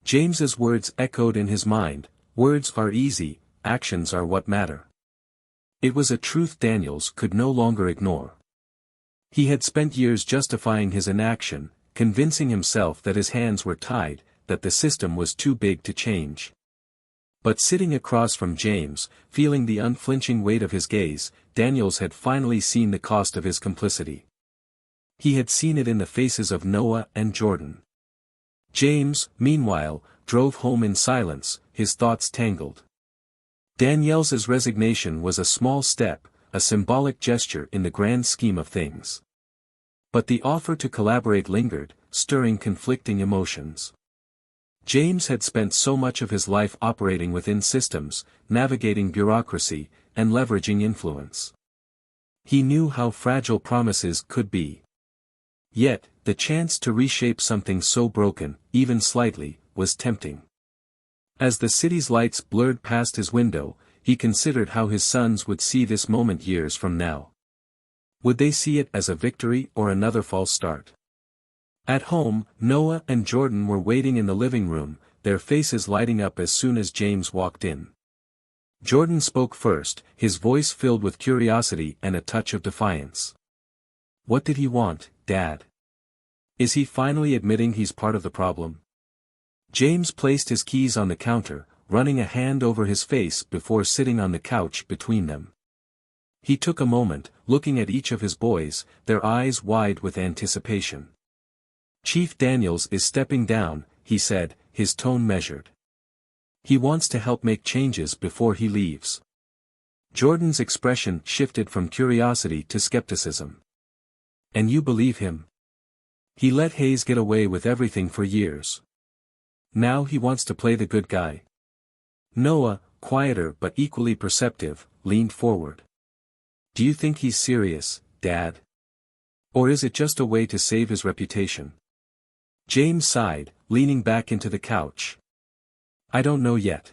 James's words echoed in his mind: "Words are easy, actions are what matter." It was a truth Daniels could no longer ignore. He had spent years justifying his inaction, convincing himself that his hands were tied, that the system was too big to change. But sitting across from James, feeling the unflinching weight of his gaze, Daniels had finally seen the cost of his complicity. He had seen it in the faces of Noah and Jordan. James, meanwhile, drove home in silence, his thoughts tangled. Daniels's resignation was a small step, a symbolic gesture in the grand scheme of things. But the offer to collaborate lingered, stirring conflicting emotions. James had spent so much of his life operating within systems, navigating bureaucracy, and leveraging influence. He knew how fragile promises could be. Yet, the chance to reshape something so broken, even slightly, was tempting. As the city's lights blurred past his window, he considered how his sons would see this moment years from now. Would they see it as a victory or another false start? At home, Noah and Jordan were waiting in the living room, their faces lighting up as soon as James walked in. Jordan spoke first, his voice filled with curiosity and a touch of defiance. "What did he want, Dad? Is he finally admitting he's part of the problem?" James placed his keys on the counter, running a hand over his face before sitting on the couch between them. He took a moment, looking at each of his boys, their eyes wide with anticipation. "Chief Daniels is stepping down," he said, his tone measured. "He wants to help make changes before he leaves." Jordan's expression shifted from curiosity to skepticism. "And you believe him? He let Hayes get away with everything for years. Now he wants to play the good guy." Noah, quieter but equally perceptive, leaned forward. "Do you think he's serious, Dad? Or is it just a way to save his reputation?" James sighed, leaning back into the couch. "I don't know yet.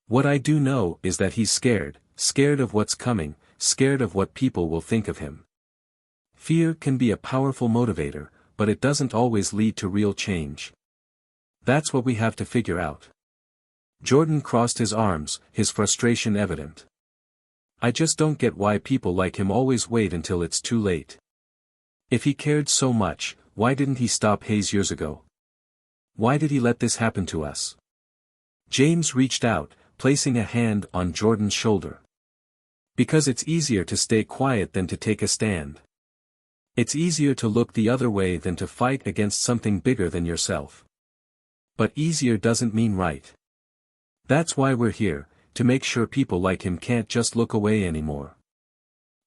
What I do know is that he's scared of what's coming, scared of what people will think of him. Fear can be a powerful motivator, but it doesn't always lead to real change. That's what we have to figure out." Jordan crossed his arms, his frustration evident. "I just don't get why people like him always wait until it's too late. If he cared so much, why didn't he stop Hayes years ago? Why did he let this happen to us?" James reached out, placing a hand on Jordan's shoulder. "Because it's easier to stay quiet than to take a stand. It's easier to look the other way than to fight against something bigger than yourself. But easier doesn't mean right. That's why we're here, to make sure people like him can't just look away anymore."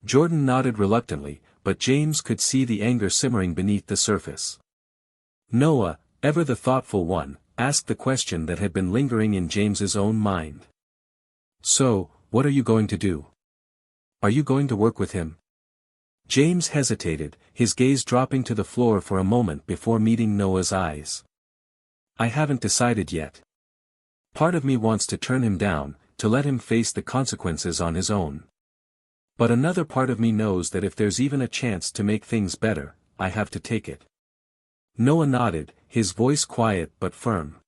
Jordan nodded reluctantly, but James could see the anger simmering beneath the surface. Noah, ever the thoughtful one, asked the question that had been lingering in James's own mind. "So, what are you going to do? Are you going to work with him?" James hesitated, his gaze dropping to the floor for a moment before meeting Noah's eyes. "I haven't decided yet. Part of me wants to turn him down, to let him face the consequences on his own. But another part of me knows that if there's even a chance to make things better, I have to take it." Noah nodded, his voice quiet but firm.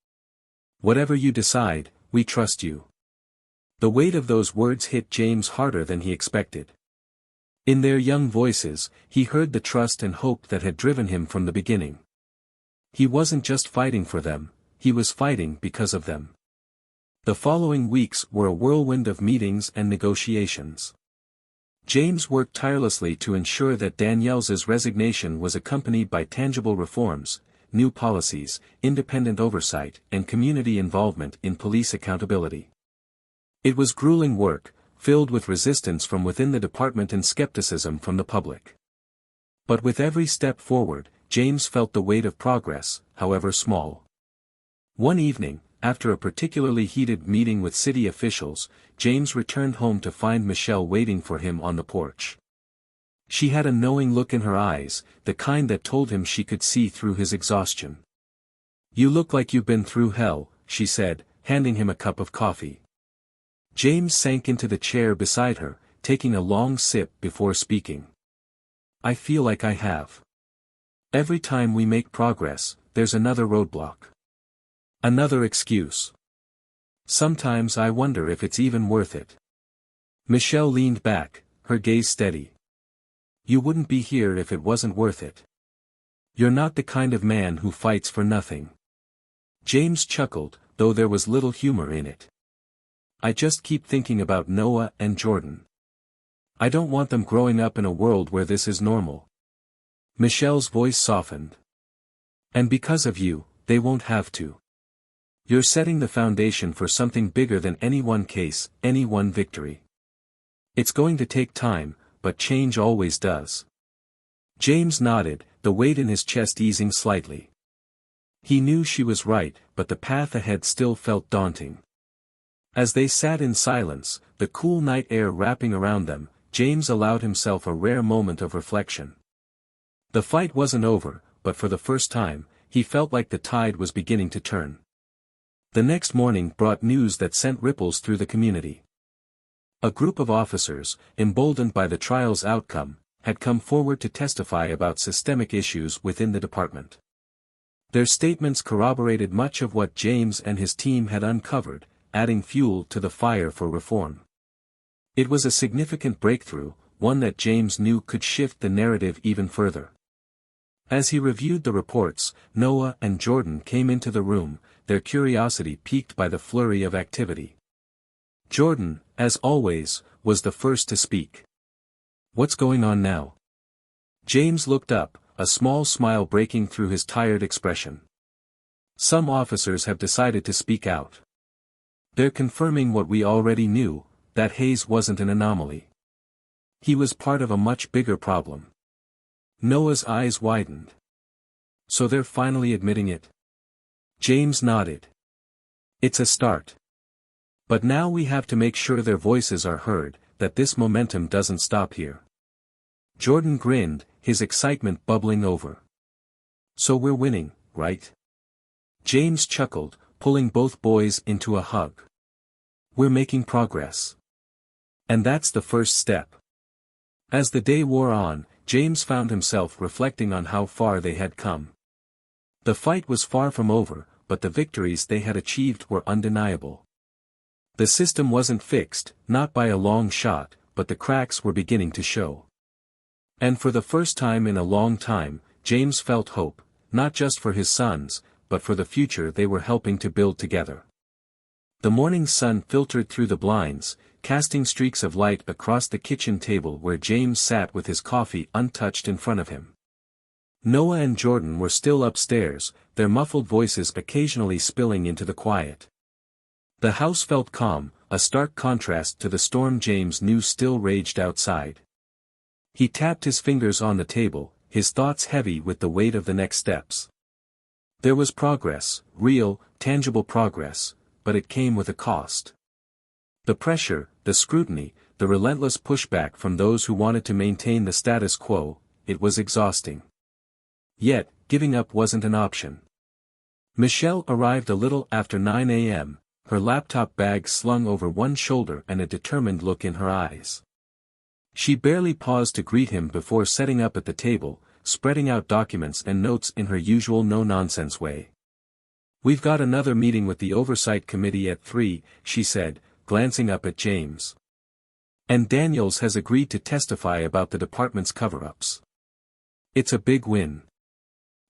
"Whatever you decide, we trust you." The weight of those words hit James harder than he expected. In their young voices, he heard the trust and hope that had driven him from the beginning. He wasn't just fighting for them, he was fighting because of them. The following weeks were a whirlwind of meetings and negotiations. James worked tirelessly to ensure that Danielle's resignation was accompanied by tangible reforms, new policies, independent oversight, and community involvement in police accountability. It was grueling work, filled with resistance from within the department and skepticism from the public. But with every step forward, James felt the weight of progress, however small. One evening, after a particularly heated meeting with city officials, James returned home to find Michelle waiting for him on the porch. She had a knowing look in her eyes, the kind that told him she could see through his exhaustion. "You look like you've been through hell," she said, handing him a cup of coffee. James sank into the chair beside her, taking a long sip before speaking. "I feel like I have. Every time we make progress, there's another roadblock. Another excuse. Sometimes I wonder if it's even worth it." Michelle leaned back, her gaze steady. "You wouldn't be here if it wasn't worth it. You're not the kind of man who fights for nothing." James chuckled, though there was little humor in it. "I just keep thinking about Noah and Jordan. I don't want them growing up in a world where this is normal." Michelle's voice softened. "And because of you, they won't have to. You're setting the foundation for something bigger than any one case, any one victory. It's going to take time, but change always does." James nodded, the weight in his chest easing slightly. He knew she was right, but the path ahead still felt daunting. As they sat in silence, the cool night air wrapping around them, James allowed himself a rare moment of reflection. The fight wasn't over, but for the first time, he felt like the tide was beginning to turn. The next morning brought news that sent ripples through the community. A group of officers, emboldened by the trial's outcome, had come forward to testify about systemic issues within the department. Their statements corroborated much of what James and his team had uncovered, adding fuel to the fire for reform. It was a significant breakthrough, one that James knew could shift the narrative even further. As he reviewed the reports, Noah and Jordan came into the room, their curiosity piqued by the flurry of activity. Jordan, as always, was the first to speak. What's going on now? James looked up, a small smile breaking through his tired expression. Some officers have decided to speak out. They're confirming what we already knew, that Hayes wasn't an anomaly. He was part of a much bigger problem. Noah's eyes widened. So they're finally admitting it? James nodded. It's a start. But now we have to make sure their voices are heard, that this momentum doesn't stop here. Jordan grinned, his excitement bubbling over. So we're winning, right? James chuckled, pulling both boys into a hug. We're making progress. And that's the first step. As the day wore on, James found himself reflecting on how far they had come. The fight was far from over, but the victories they had achieved were undeniable. The system wasn't fixed, not by a long shot, but the cracks were beginning to show. And for the first time in a long time, James felt hope, not just for his sons, but for the future they were helping to build together. The morning sun filtered through the blinds, casting streaks of light across the kitchen table where James sat with his coffee untouched in front of him. Noah and Jordan were still upstairs, their muffled voices occasionally spilling into the quiet. The house felt calm, a stark contrast to the storm James knew still raged outside. He tapped his fingers on the table, his thoughts heavy with the weight of the next steps. There was progress, real, tangible progress, but it came with a cost. The pressure, the scrutiny, the relentless pushback from those who wanted to maintain the status quo, it was exhausting. Yet, giving up wasn't an option. Michelle arrived a little after 9 a.m., her laptop bag slung over one shoulder and a determined look in her eyes. She barely paused to greet him before setting up at the table, spreading out documents and notes in her usual no-nonsense way. "We've got another meeting with the Oversight Committee at 3, she said, glancing up at James. "And Daniels has agreed to testify about the department's cover-ups. It's a big win."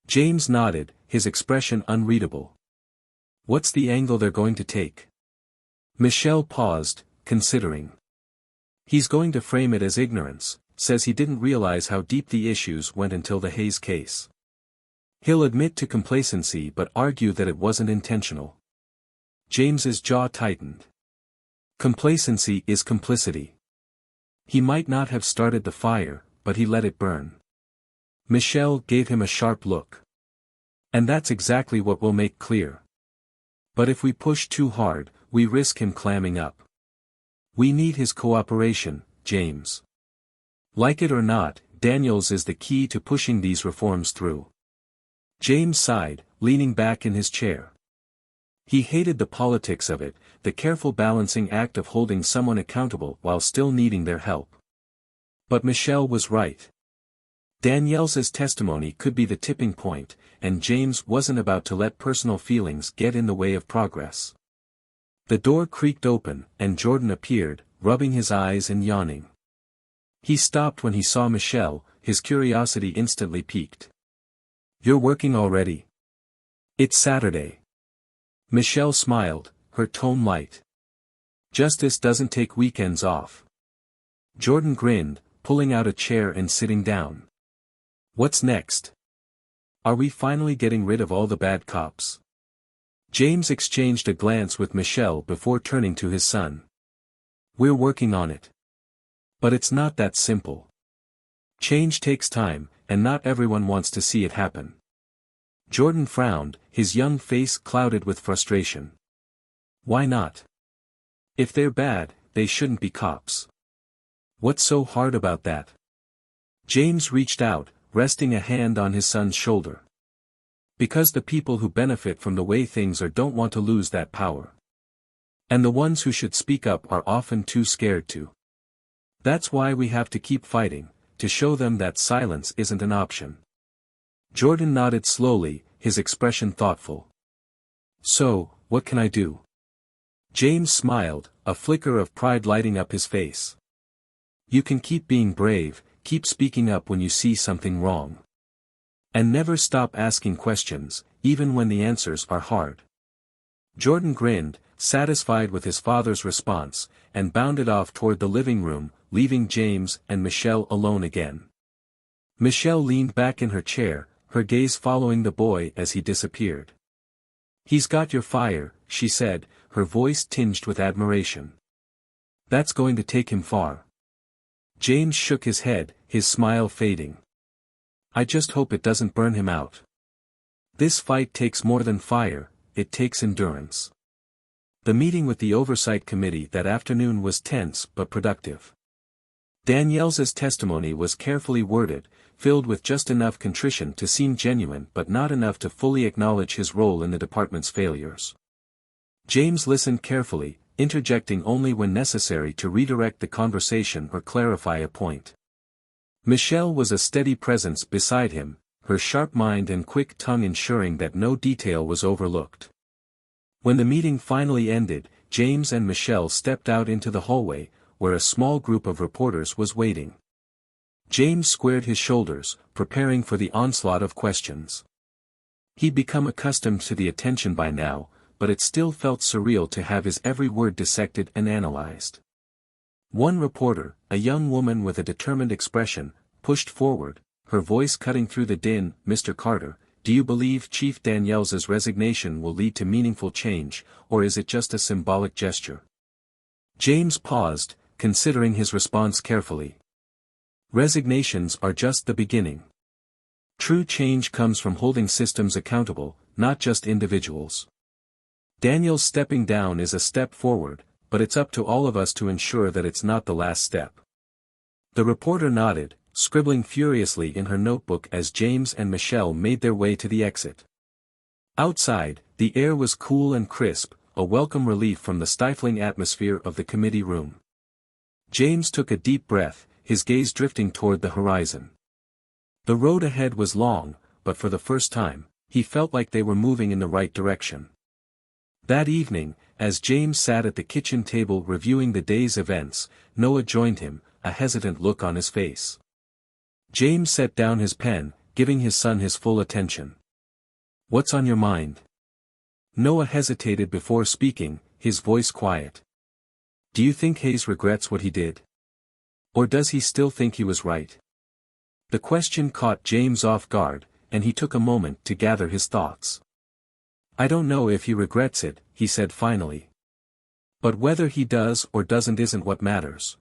James nodded, his expression unreadable. "What's the angle they're going to take?" Michelle paused, considering. "He's going to frame it as ignorance, says he didn't realize how deep the issues went until the Hayes case. He'll admit to complacency but argue that it wasn't intentional." James's jaw tightened. Complacency is complicity. He might not have started the fire, but he let it burn. Michelle gave him a sharp look. "And that's exactly what we'll make clear. But if we push too hard, we risk him clamming up. We need his cooperation, James. Like it or not, Daniels is the key to pushing these reforms through." James sighed, leaning back in his chair. He hated the politics of it, the careful balancing act of holding someone accountable while still needing their help. But Michelle was right. Daniels' testimony could be the tipping point, and James wasn't about to let personal feelings get in the way of progress. The door creaked open, and Jordan appeared, rubbing his eyes and yawning. He stopped when he saw Michelle, his curiosity instantly piqued. "You're working already?" "It's Saturday." Michelle smiled, her tone light. "Justice doesn't take weekends off." Jordan grinned, pulling out a chair and sitting down. "What's next? Are we finally getting rid of all the bad cops?" James exchanged a glance with Michelle before turning to his son. "We're working on it. But it's not that simple. Change takes time, and not everyone wants to see it happen." Jordan frowned, his young face clouded with frustration. "Why not? If they're bad, they shouldn't be cops. What's so hard about that?" James reached out, resting a hand on his son's shoulder. "Because the people who benefit from the way things are don't want to lose that power. And the ones who should speak up are often too scared to. That's why we have to keep fighting, to show them that silence isn't an option." Jordan nodded slowly, his expression thoughtful. "So, what can I do?" James smiled, a flicker of pride lighting up his face. "You can keep being brave, keep speaking up when you see something wrong. And never stop asking questions, even when the answers are hard." Jordan grinned, satisfied with his father's response, and bounded off toward the living room, leaving James and Michelle alone again. Michelle leaned back in her chair, her gaze following the boy as he disappeared. "He's got your fire," she said, her voice tinged with admiration. "That's going to take him far." James shook his head, his smile fading. "I just hope it doesn't burn him out. This fight takes more than fire, it takes endurance." The meeting with the Oversight Committee that afternoon was tense but productive. Danielle's testimony was carefully worded, filled with just enough contrition to seem genuine but not enough to fully acknowledge his role in the department's failures. James listened carefully, interjecting only when necessary to redirect the conversation or clarify a point. Michelle was a steady presence beside him, her sharp mind and quick tongue ensuring that no detail was overlooked. When the meeting finally ended, James and Michelle stepped out into the hallway, where a small group of reporters was waiting. James squared his shoulders, preparing for the onslaught of questions. He'd become accustomed to the attention by now, but it still felt surreal to have his every word dissected and analyzed. One reporter, a young woman with a determined expression, pushed forward, her voice cutting through the din. "Mr. Carter, do you believe Chief Daniel's resignation will lead to meaningful change, or is it just a symbolic gesture?" James paused, considering his response carefully. "Resignations are just the beginning. True change comes from holding systems accountable, not just individuals. Daniel's stepping down is a step forward, but it's up to all of us to ensure that it's not the last step." The reporter nodded, scribbling furiously in her notebook as James and Michelle made their way to the exit. Outside, the air was cool and crisp, a welcome relief from the stifling atmosphere of the committee room. James took a deep breath, his gaze drifting toward the horizon. The road ahead was long, but for the first time, he felt like they were moving in the right direction. That evening, as James sat at the kitchen table reviewing the day's events, Noah joined him, a hesitant look on his face. James set down his pen, giving his son his full attention. "What's on your mind?" Noah hesitated before speaking, his voice quiet. "Do you think Hayes regrets what he did? Or does he still think he was right?" The question caught James off guard, and he took a moment to gather his thoughts. "I don't know if he regrets it," he said finally. "But whether he does or doesn't isn't what matters.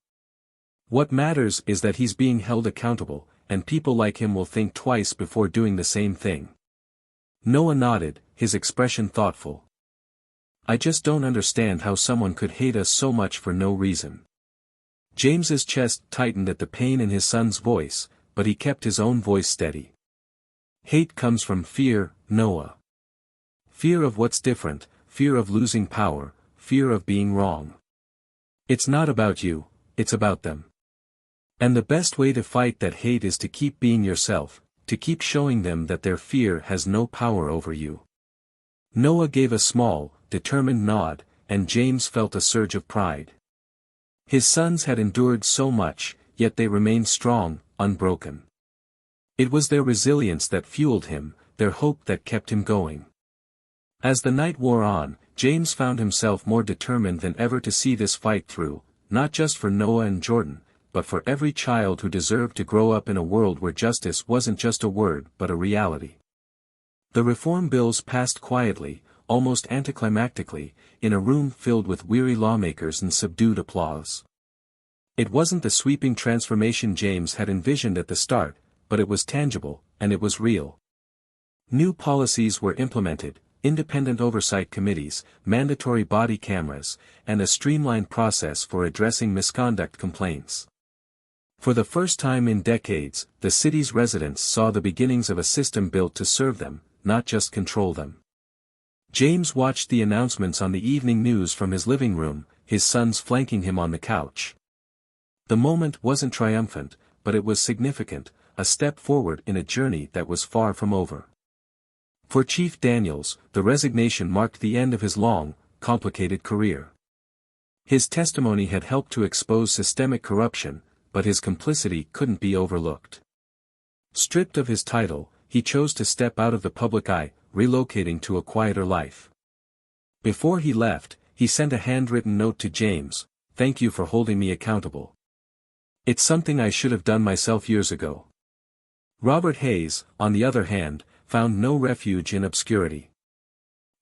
What matters is that he's being held accountable, and people like him will think twice before doing the same thing." Noah nodded, his expression thoughtful. "I just don't understand how someone could hate us so much for no reason." James's chest tightened at the pain in his son's voice, but he kept his own voice steady. "Hate comes from fear, Noah. Fear of what's different, fear of losing power, fear of being wrong. It's not about you, it's about them. And the best way to fight that hate is to keep being yourself, to keep showing them that their fear has no power over you." Noah gave a small, determined nod, and James felt a surge of pride. His sons had endured so much, yet they remained strong, unbroken. It was their resilience that fueled him, their hope that kept him going. As the night wore on, James found himself more determined than ever to see this fight through, not just for Noah and Jordan, but for every child who deserved to grow up in a world where justice wasn't just a word but a reality. The reform bills passed quietly, almost anticlimactically, in a room filled with weary lawmakers and subdued applause. It wasn't the sweeping transformation James had envisioned at the start, but it was tangible, and it was real. New policies were implemented, independent oversight committees, mandatory body cameras, and a streamlined process for addressing misconduct complaints. For the first time in decades, the city's residents saw the beginnings of a system built to serve them, not just control them. James watched the announcements on the evening news from his living room, his sons flanking him on the couch. The moment wasn't triumphant, but it was significant, a step forward in a journey that was far from over. For Chief Daniels, the resignation marked the end of his long, complicated career. His testimony had helped to expose systemic corruption, but his complicity couldn't be overlooked. Stripped of his title, he chose to step out of the public eye, relocating to a quieter life. Before he left, he sent a handwritten note to James: "Thank you for holding me accountable. It's something I should have done myself years ago." Robert Hayes, on the other hand, found no refuge in obscurity.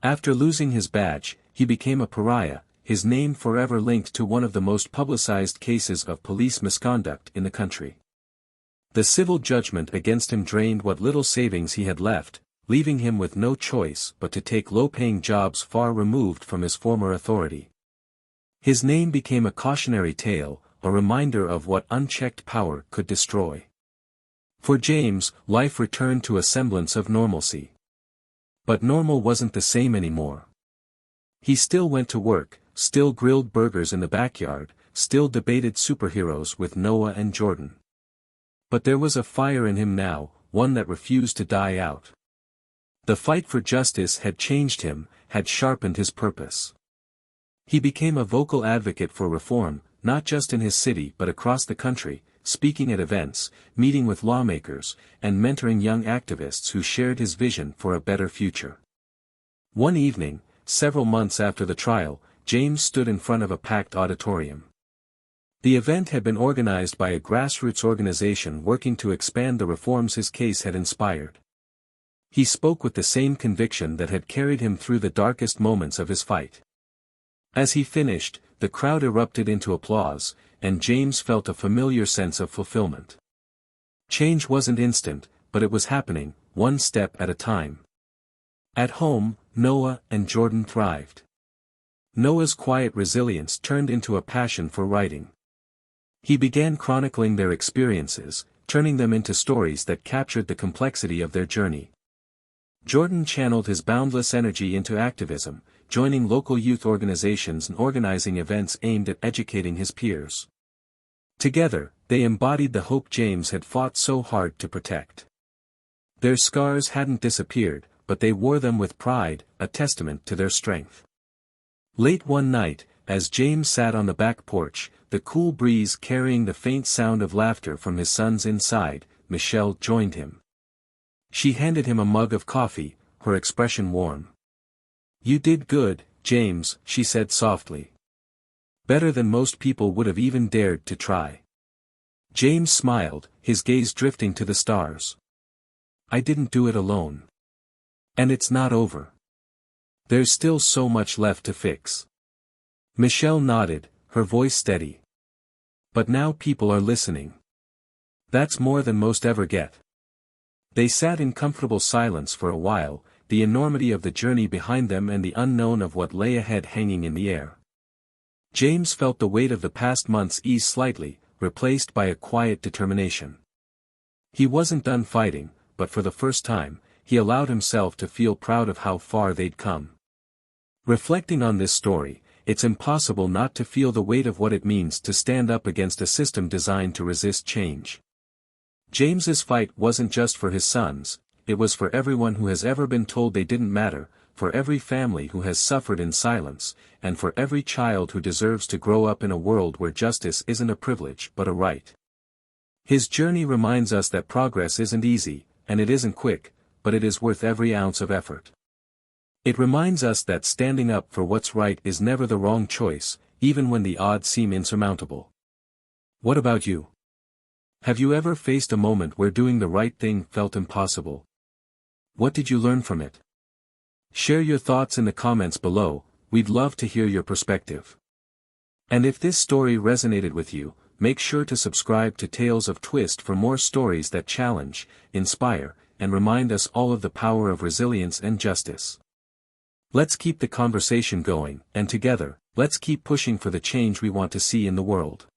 After losing his badge, he became a pariah, his name forever linked to one of the most publicized cases of police misconduct in the country. The civil judgment against him drained what little savings he had left, leaving him with no choice but to take low-paying jobs far removed from his former authority. His name became a cautionary tale, a reminder of what unchecked power could destroy. For James, life returned to a semblance of normalcy. But normal wasn't the same anymore. He still went to work, still grilled burgers in the backyard, still debated superheroes with Noah and Jordan. But there was a fire in him now, one that refused to die out. The fight for justice had changed him, had sharpened his purpose. He became a vocal advocate for reform, not just in his city but across the country, speaking at events, meeting with lawmakers, and mentoring young activists who shared his vision for a better future. One evening, several months after the trial, James stood in front of a packed auditorium. The event had been organized by a grassroots organization working to expand the reforms his case had inspired. He spoke with the same conviction that had carried him through the darkest moments of his fight. As he finished, the crowd erupted into applause, and James felt a familiar sense of fulfillment. Change wasn't instant, but it was happening, one step at a time. At home, Noah and Jordan thrived. Noah's quiet resilience turned into a passion for writing. He began chronicling their experiences, turning them into stories that captured the complexity of their journey. Jordan channeled his boundless energy into activism, joining local youth organizations and organizing events aimed at educating his peers. Together, they embodied the hope James had fought so hard to protect. Their scars hadn't disappeared, but they wore them with pride, a testament to their strength. Late one night, as James sat on the back porch, the cool breeze carrying the faint sound of laughter from his sons inside, Michelle joined him. She handed him a mug of coffee, her expression warm. "You did good, James," she said softly. "Better than most people would have even dared to try." James smiled, his gaze drifting to the stars. "I didn't do it alone. And it's not over. There's still so much left to fix." Michelle nodded, her voice steady. "But now people are listening. That's more than most ever get." They sat in comfortable silence for a while, the enormity of the journey behind them and the unknown of what lay ahead hanging in the air. James felt the weight of the past months ease slightly, replaced by a quiet determination. He wasn't done fighting, but for the first time, he allowed himself to feel proud of how far they'd come. Reflecting on this story, it's impossible not to feel the weight of what it means to stand up against a system designed to resist change. James's fight wasn't just for his sons, it was for everyone who has ever been told they didn't matter, for every family who has suffered in silence, and for every child who deserves to grow up in a world where justice isn't a privilege but a right. His journey reminds us that progress isn't easy, and it isn't quick, but it is worth every ounce of effort. It reminds us that standing up for what's right is never the wrong choice, even when the odds seem insurmountable. What about you? Have you ever faced a moment where doing the right thing felt impossible? What did you learn from it? Share your thoughts in the comments below, we'd love to hear your perspective. And if this story resonated with you, make sure to subscribe to Tales of Twist for more stories that challenge, inspire, and remind us all of the power of resilience and justice. Let's keep the conversation going, and together, let's keep pushing for the change we want to see in the world.